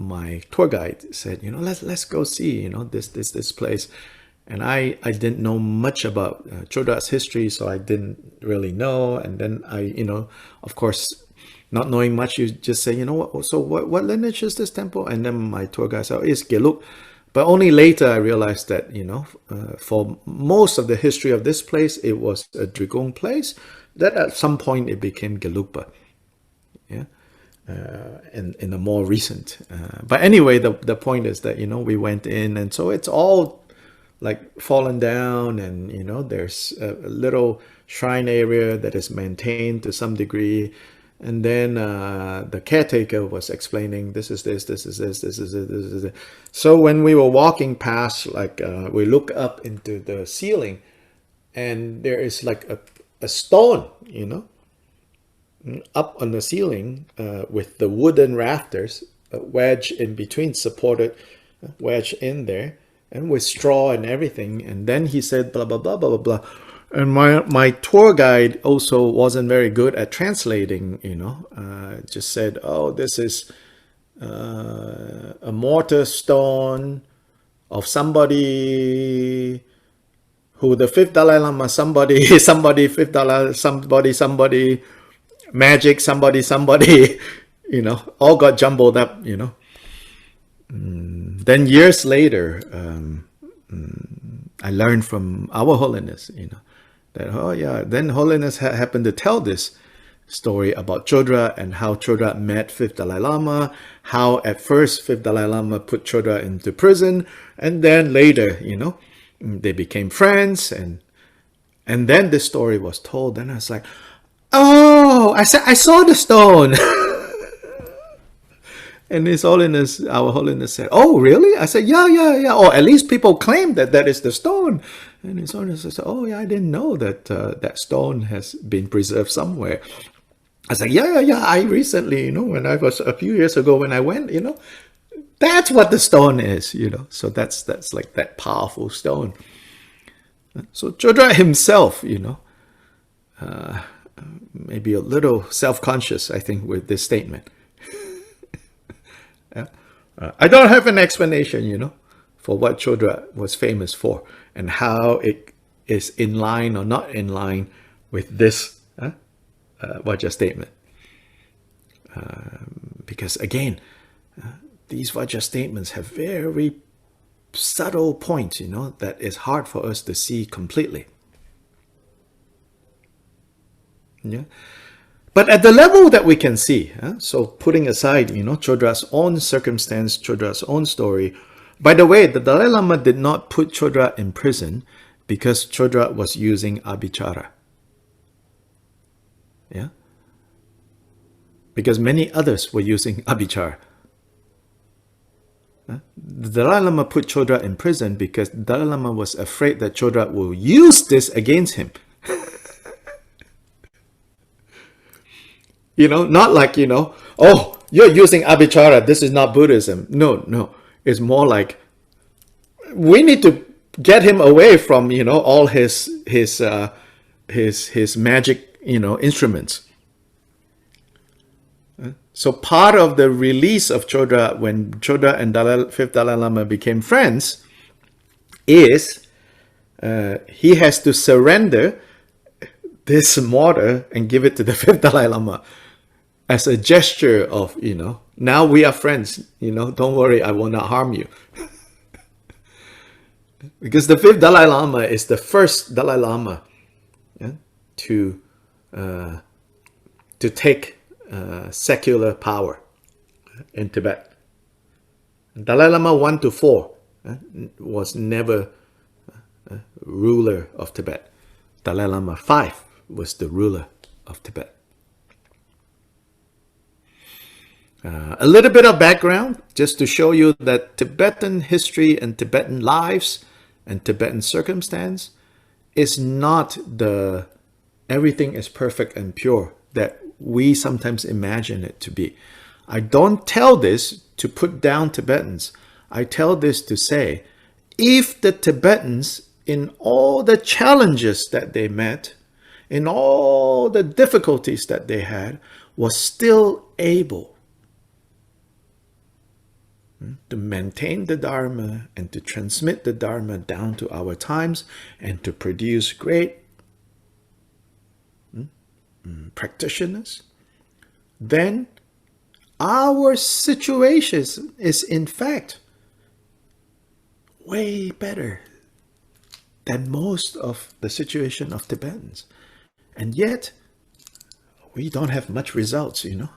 tour guide said, you know, let's go see, you know, this place. And I didn't know much about Chodra's history, so I didn't really know. And then I, you know, of course, not knowing much, you just say, you know what? So what lineage is this temple? And then my tour guide said, oh, it's Gelug. But only later I realized that, you know, for most of the history of this place, it was a Dragong place. That at some point it became Gelugpa. Yeah. In a more recent, but anyway, the point is that, you know, we went in and so it's all like fallen down, and you know, there's a little shrine area that is maintained to some degree, and then the caretaker was explaining this is this is this. So when we were walking past, like we look up into the ceiling, and there is like a stone, you know, up on the ceiling with the wooden rafters wedged in between, supported, wedged in there, and with straw and everything. And then he said blah blah blah blah blah blah, And my tour guide also wasn't very good at translating, you know, just said, oh, this is a mortar stone of somebody who the fifth Dalai Lama, somebody, fifth Dalai, somebody, magic, somebody, you know, all got jumbled up, you know. Then years later, I learned from Our Holiness, you know, that, oh yeah, then Holiness happened to tell this story about Chodra and how Chodra met fifth Dalai Lama, how at first fifth Dalai Lama put Chodra into prison, and then later, you know, they became friends, and then this story was told, and I was like, oh, I saw the stone. And His Holiness, Our Holiness said, oh, really? I said, yeah. Or at least people claim that that is the stone. And His Holiness said, oh, yeah, I didn't know that that stone has been preserved somewhere. I said, yeah. I recently, you know, when I was a few years ago when I went, you know, that's what the stone is, you know. So that's like that powerful stone. So Chodra himself, you know, maybe a little self-conscious, I think, with this statement. Yeah. I don't have an explanation, you know, for what Chodra was famous for and how it is in line or not in line with this Vajra statement. Because again, these Vajra statements have very subtle points, you know, that is hard for us to see completely. Yeah. But at the level that we can see, so putting aside, you know, Chodra's own circumstance, Chodra's own story. By the way, the Dalai Lama did not put Chodra in prison because Chodra was using abhicara. Yeah? Because many others were using abhicara. The Dalai Lama put Chodra in prison because the Dalai Lama was afraid that Chodra will use this against him. You know, not like, you know, oh, you're using abhicara, this is not Buddhism. No. It's more like we need to get him away from, you know, all his magic, you know, instruments. So part of the release of Chodra when Chodra and fifth Dalai Lama became friends is he has to surrender this mortar and give it to the fifth Dalai Lama as a gesture of, you know, now we are friends, you know, don't worry, I will not harm you. Because the fifth Dalai Lama is the first Dalai Lama to take secular power in Tibet. Dalai Lama 1 to 4 was never ruler of Tibet. Dalai Lama 5 was the ruler of Tibet. A little bit of background just to show you that Tibetan history and Tibetan lives and Tibetan circumstance is not the everything is perfect and pure that we sometimes imagine it to be. I don't tell this to put down Tibetans. I tell this to say, if the Tibetans, in all the challenges that they met, in all the difficulties that they had, was still able to maintain the Dharma and to transmit the Dharma down to our times and to produce great practitioners, then our situation is in fact way better than most of the situation of Tibetans. And yet, we don't have much results, you know.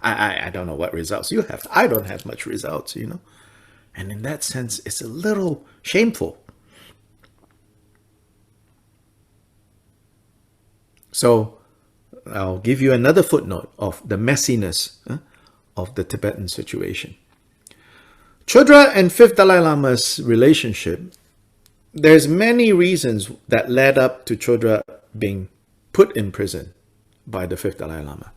I don't know what results you have. I don't have much results, you know. And in that sense, it's a little shameful. So I'll give you another footnote of the messiness of the Tibetan situation. Chodra and fifth Dalai Lama's relationship, there's many reasons that led up to Chodra being put in prison by the fifth Dalai Lama.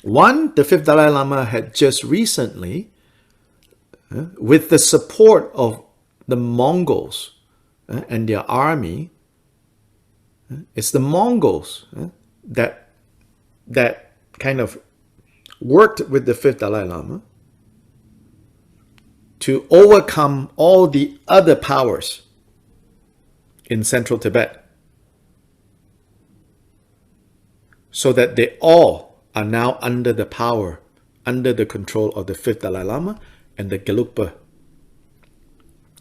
One, the fifth Dalai Lama had just recently, with the support of the Mongols and their army. It's the Mongols that kind of worked with the fifth Dalai Lama to overcome all the other powers in central Tibet, so that they all are now under the power, under the control of the fifth Dalai Lama and the Gelugpa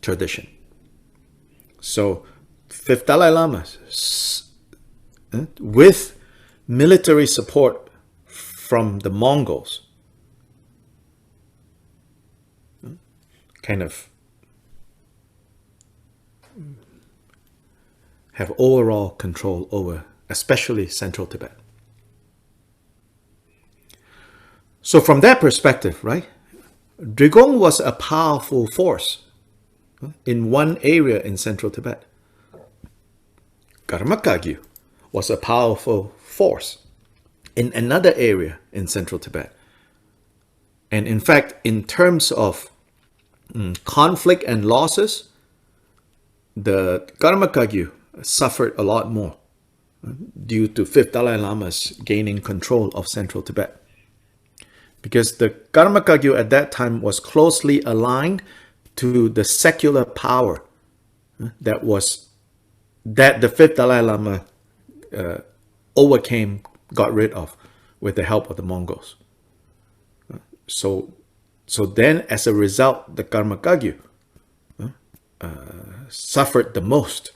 tradition. So fifth Dalai Lama, with military support from the Mongols, kind of have overall control over especially central Tibet. So from that perspective, right, Drigong was a powerful force in one area in central Tibet. Karma Kagyu was a powerful force in another area in central Tibet. And in fact, in terms of conflict and losses, the Karma Kagyu suffered a lot more due to fifth Dalai Lama's gaining control of central Tibet. Because the Karma Kagyu at that time was closely aligned to the secular power that the fifth Dalai Lama overcame, got rid of with the help of the Mongols. So then, as a result, the Karma Kagyu suffered the most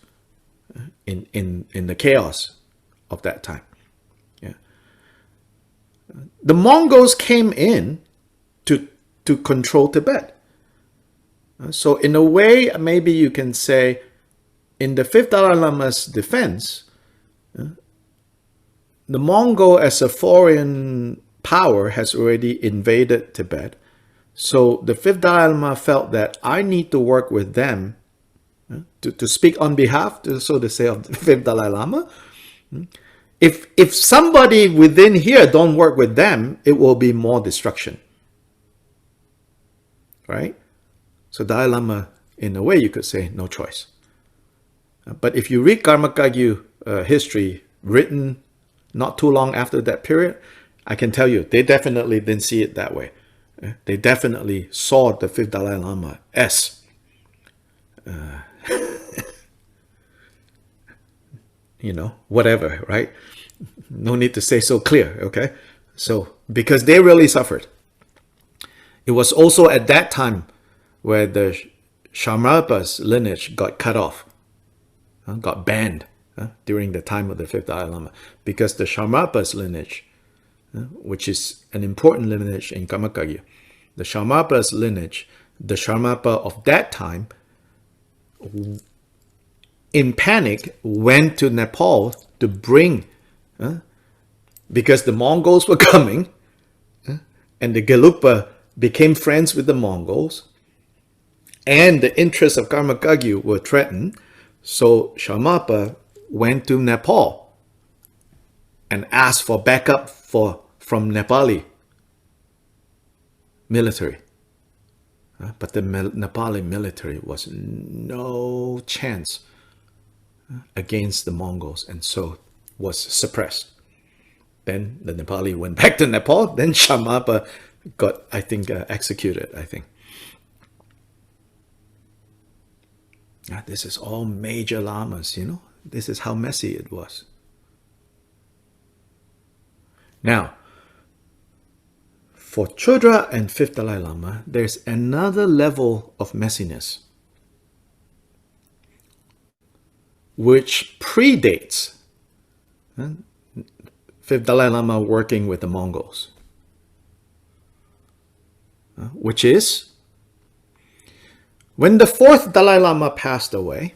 in the chaos of that time. Yeah. The Mongols came in to control Tibet. So in a way, maybe you can say, in the fifth Dalai Lama's defense, the Mongol as a foreign power has already invaded Tibet. So the fifth Dalai Lama felt that I need to work with them to speak on behalf, so to say, of the fifth Dalai Lama. If somebody within here don't work with them, it will be more destruction. Right? So Dalai Lama, in a way, you could say, no choice. But if you read Karma Kagyu history written not too long after that period, I can tell you, they definitely didn't see it that way. They definitely saw the fifth Dalai Lama as whatever, right? No need to say so clear, okay? So, because they really suffered. It was also at that time where the Shamarpa's lineage got cut off, got banned during the time of the fifth Dalai Lama, because the Shamarpa's lineage, which is an important lineage in Karma Kagyu, the Shamarpa's lineage, the Shamarpa of that time, in panic, went to Nepal to bring, because the Mongols were coming, and the Gelugpa became friends with the Mongols, and the interests of Karma Kagyu were threatened. So Shamarpa went to Nepal and asked for backup from Nepali military. But the Nepali military was no chance against the Mongols, and so was suppressed. Then the Nepali went back to Nepal. Then Shamarpa got, I think, executed, I think. This is all major lamas, This is how messy it was. Now, for Chodra and fifth Dalai Lama, there's another level of messiness which predates fifth Dalai Lama working with the Mongols, which is when the fourth Dalai Lama passed away.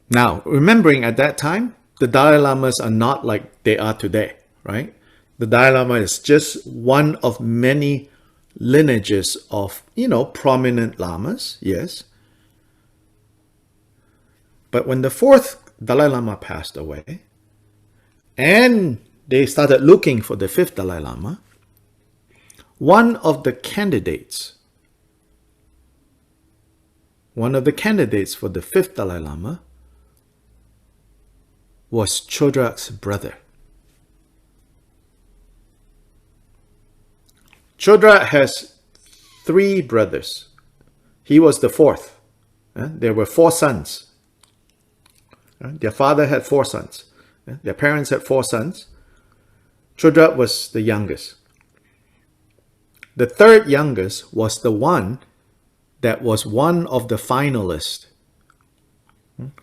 Now, remembering at that time, the Dalai Lamas are not like they are today, right? The Dalai Lama is just one of many lineages of, prominent lamas, yes. But when the fourth Dalai Lama passed away, and they started looking for the fifth Dalai Lama, one of the candidates one of the candidates for the 5th Dalai Lama was Chodrak's brother. Chodrak has 3 brothers. He was the 4th. There were 4 sons. Their father had 4 sons. Their parents had 4 sons. Chodrak was the youngest. The 3rd youngest was the one that was one of the finalists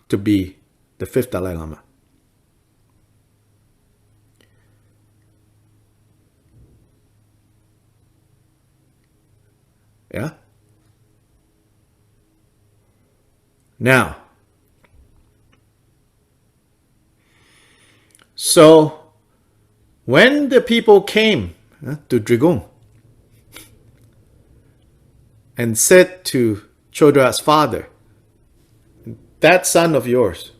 to be the 5th Dalai Lama. Yeah? Now, so when the people came to Drigung and said to Chodrak's father, that son of yours,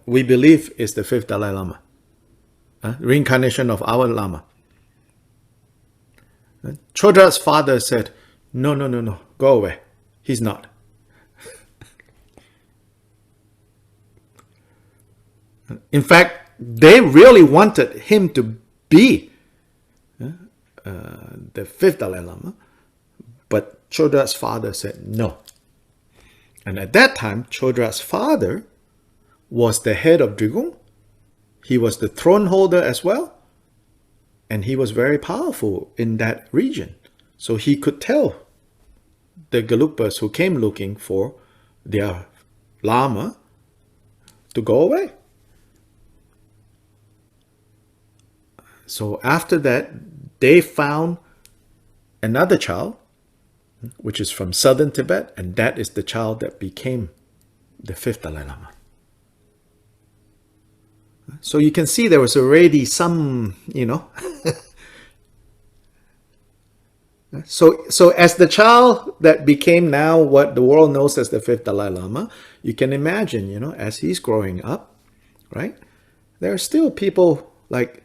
we believe is the 5th Dalai Lama, reincarnation of our Lama. Chodrak's father said, no, go away. He's not. In fact, they really wanted him to be the 5th Dalai Lama, but Chodrak's father said no. And at that time, Chodrak's father was the head of Drigung. He was the throne holder as well, and he was very powerful in that region. So he could tell the Gelugpas who came looking for their Lama to go away. So after that, they found another child, which is from southern Tibet, and that is the child that became the 5th Dalai Lama. So you can see there was already some, So as the child that became now what the world knows as the 5th Dalai Lama, you can imagine, as he's growing up, right? There are still people like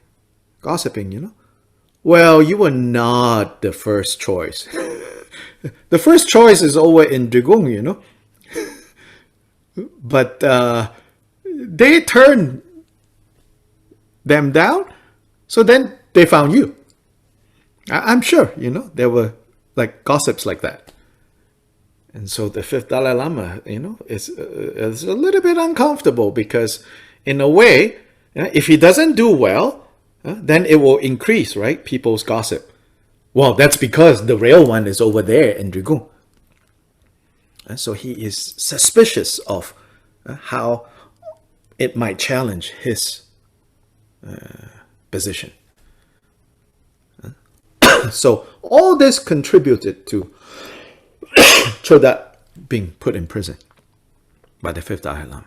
gossiping, Well, you were not the first choice. The first choice is over in Drigung, But they turned them down, so then they found you. I'm sure, there were like gossips like that. And so the 5th Dalai Lama, is a little bit uncomfortable because in a way, if he doesn't do well, then it will increase, right? People's gossip. Well, that's because the real one is over there in Drigung. And so he is suspicious of how it might challenge his position. So all this contributed to Chodrak being put in prison by the 5th Dalai Lama.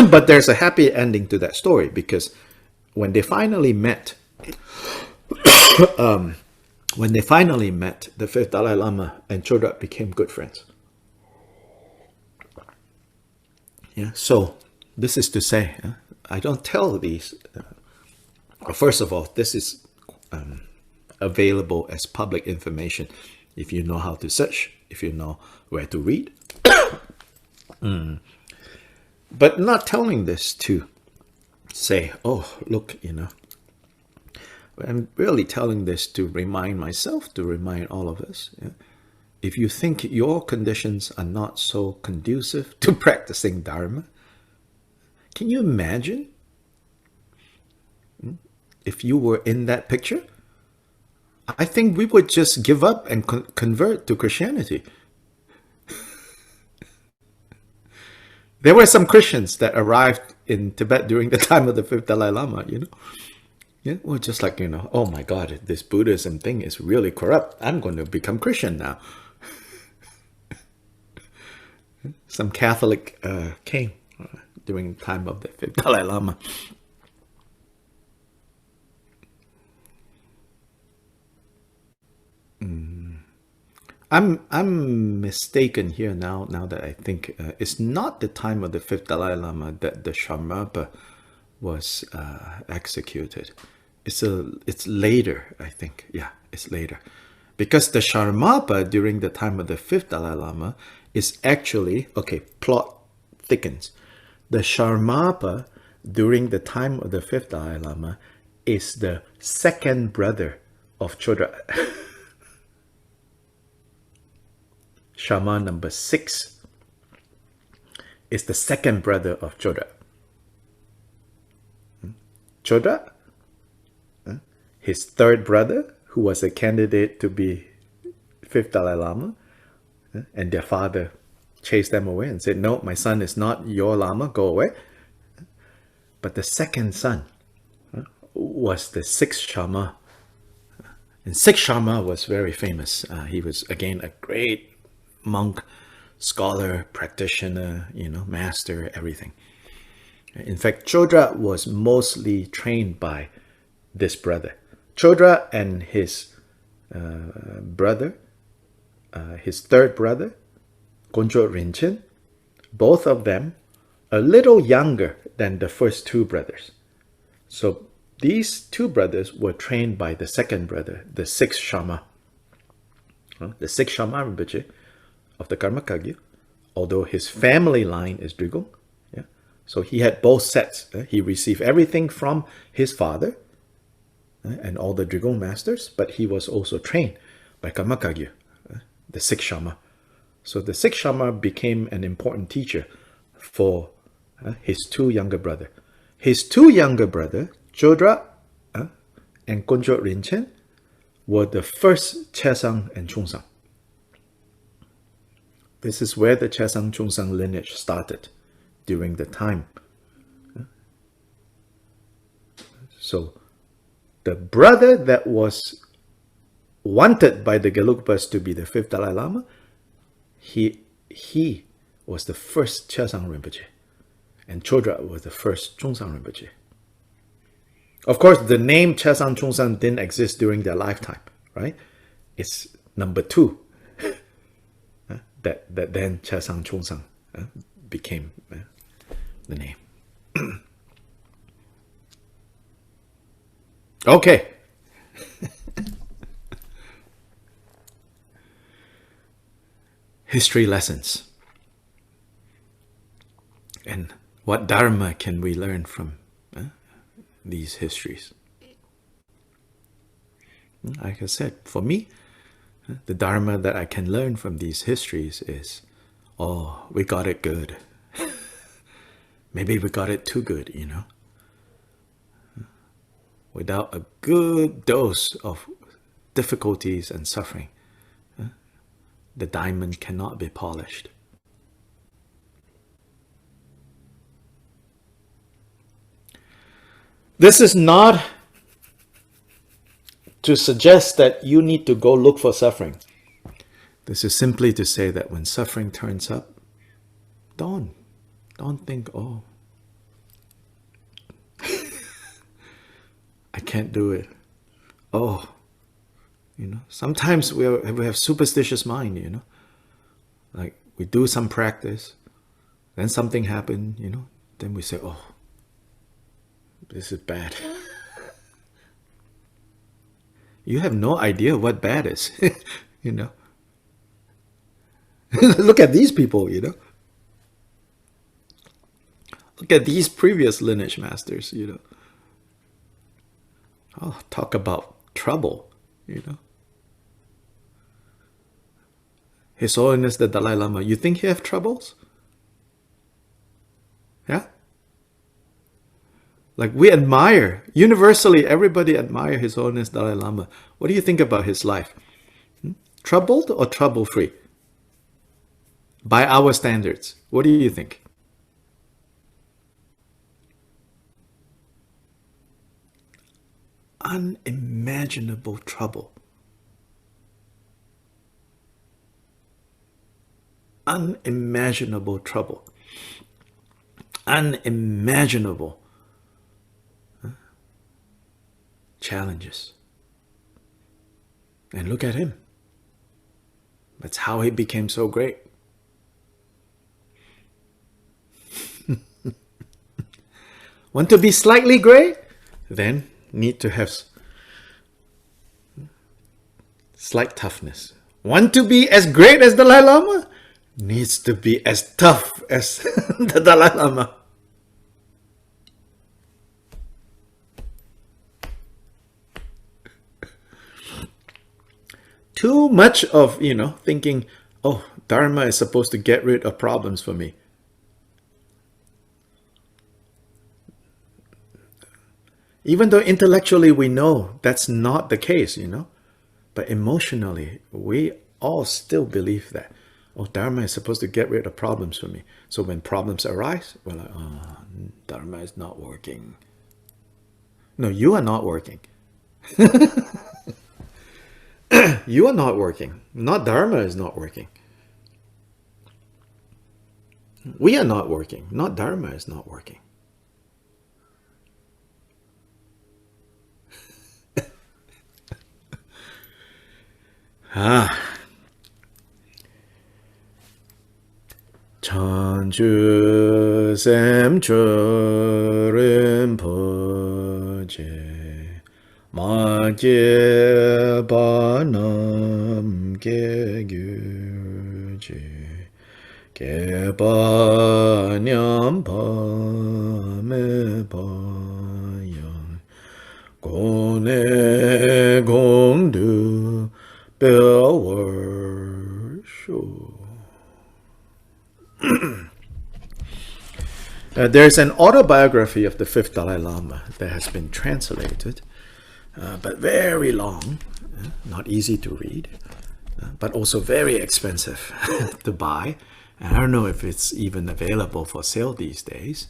But there's a happy ending to that story because when they finally met, the 5th Dalai Lama and Chodrak became good friends. Yeah. So this is to say, I don't tell these. First of all, this is available as public information if you know how to search, if you know where to read. But not telling this to say, oh, look, I'm really telling this to remind myself, to remind all of us. If you think your conditions are not so conducive to practicing Dharma, can you imagine if you were in that picture? I think we would just give up and convert to Christianity. There were some Christians that arrived in Tibet during the time of the 5th Dalai Lama, Yeah, well, just like, oh my God, this Buddhism thing is really corrupt. I'm going to become Christian now. Some Catholic came during the time of the 5th Dalai Lama. I'm mistaken here now that I think it's not the time of the 5th Dalai Lama that the Shamarpa was executed. It's later, I think. Yeah, it's later. Because the Shamarpa during the time of the 5th Dalai Lama is actually, okay, plot thickens. The Sharmapa during the time of the 5th Dalai Lama is the second brother of Chodra. Sharma number 6 is the second brother of Chodra. Chodra, his third brother, who was a candidate to be 5th Dalai Lama, and their father chased them away and said, no, my son is not your Lama, go away. But the second son was the 6th Sharma. And 6th Sharma was very famous. He was, again, a great monk, scholar, practitioner, master, everything. In fact, Chodra was mostly trained by this brother. Chodra and his brother, his third brother, Gongchik MAR, both of them a little younger than the first two brothers. So these two brothers were trained by the second brother, the 6th Sharma. The 6th Sharma Rinpoche of the Karma Kagyu, although his family line is Drigong. So he had both sets. He received everything from his father and all the Drigong masters, but he was also trained by Karma Kagyu, the 6th Sharma. So the 6th Sharma became an important teacher for his two younger brothers. His two younger brothers, Chodra and Gongchik MAR, were the first Chesang and Chungsang. This is where the Chesang Chungsang lineage started during the time. So the brother that was wanted by the Gelugpas to be the 5th Dalai Lama, he was the first Chesang Rinpoche, and Chodra was the first Chungsang Rinpoche. Of course, the name Chesang Chungsang didn't exist during their lifetime, right? It's number 2 that then Chesang Chungsang became the name. Okay. History lessons. And what dharma can we learn from these histories? Like I said, for me, the dharma that I can learn from these histories is, oh, we got it good. Maybe we got it too good, Without a good dose of difficulties and suffering, the diamond cannot be polished. This is not to suggest that you need to go look for suffering. This is simply to say that when suffering turns up, don't think, oh, I can't do it. Oh, sometimes we have superstitious mind, like we do some practice, then something happened, then we say, oh, this is bad. You have no idea what bad is, Look at these people, Look at these previous lineage masters, Oh, talk about trouble, His Holiness the Dalai Lama, you think he have troubles? Yeah? Like we admire, universally everybody admire His Holiness Dalai Lama. What do you think about his life? Troubled or trouble-free? By our standards, what do you think? Unimaginable trouble. Unimaginable trouble. Unimaginable challenges. And look at him. That's how he became so great. Want to be slightly great? Then need to have slight toughness. Want to be as great as Dalai Lama? needs to be as tough as the Dalai Lama. Too much of, thinking, oh, Dharma is supposed to get rid of problems for me. Even though intellectually we know that's not the case, but emotionally we all still believe that, oh, Dharma is supposed to get rid of problems for me. So when problems arise, we're like, oh, Dharma is not working. No, you are not working. You are not working. Not Dharma is not working. We are not working. Not Dharma is not working. 천주샘 주름포제 마계바남 계규제 계바냠 밤에 바양 고뇌 공두 뼈월쇼. There's an autobiography of the fifth Dalai Lama that has been translated, but very long, not easy to read, but also very expensive to buy. And I don't know if it's even available for sale these days,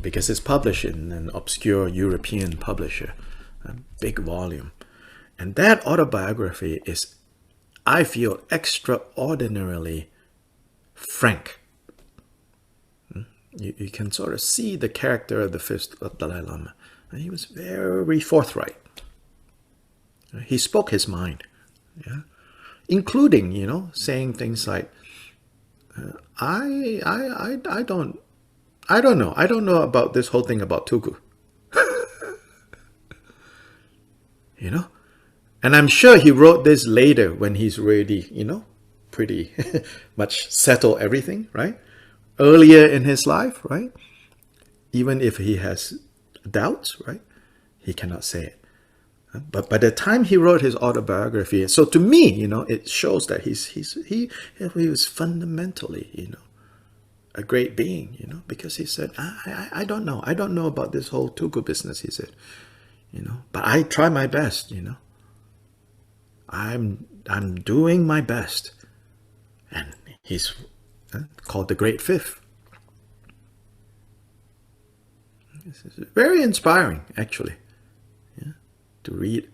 because it's published in an obscure European publisher, a big volume. And that autobiography is, I feel, extraordinarily frank. You can sort of see the character of the fifth Dalai Lama. And he was very forthright. He spoke his mind, including, saying things like, I don't know. I don't know about this whole thing about tugu. And I'm sure he wrote this later when he's already, pretty much settled everything, right? Earlier in his life, right? Even if he has doubts, right? He cannot say it. But by the time he wrote his autobiography, so to me, it shows that he was fundamentally, a great being, because he said, I don't know. I don't know about this whole tugu business, he said, but I try my best, I'm doing my best. And he's called the Great Fifth. This is very inspiring, actually, to read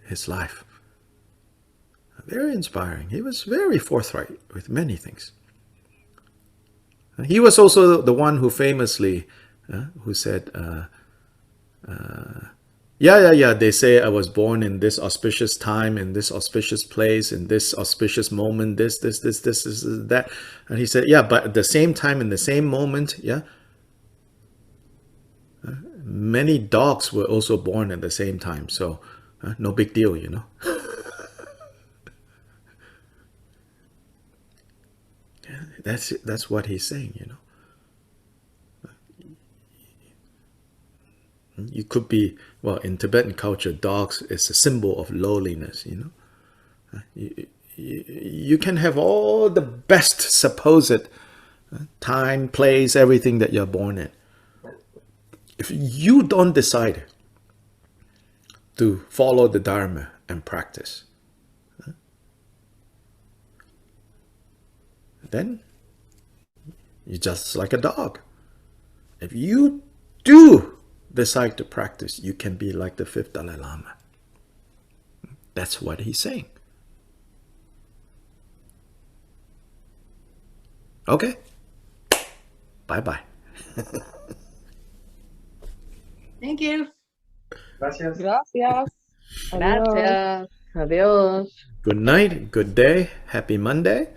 his life. Very inspiring. He was very forthright with many things. He was also the one who famously, who said, they say I was born in this auspicious time, in this auspicious place, in this auspicious moment, this, that. And he said, but at the same time, in the same moment, many dogs were also born at the same time. So no big deal, That's what he's saying, You could be, well, in Tibetan culture, dogs is a symbol of lowliness, You can have all the best supposed time, place, everything that you're born in. If you don't decide to follow the Dharma and practice, then you're just like a dog. If you do decide to practice, you can be like the fifth Dalai Lama. That's what he's saying. Okay. Bye-bye. Thank you. Gracias. Gracias. Adiós. Gracias. Adiós. Good night, good day, happy Monday.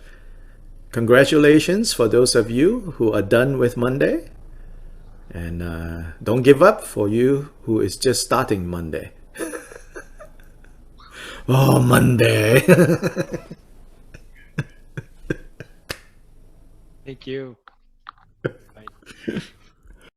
Congratulations for those of you who are done with Monday. And don't give up for you who is just starting Monday. Oh, Monday. Thank you. Bye.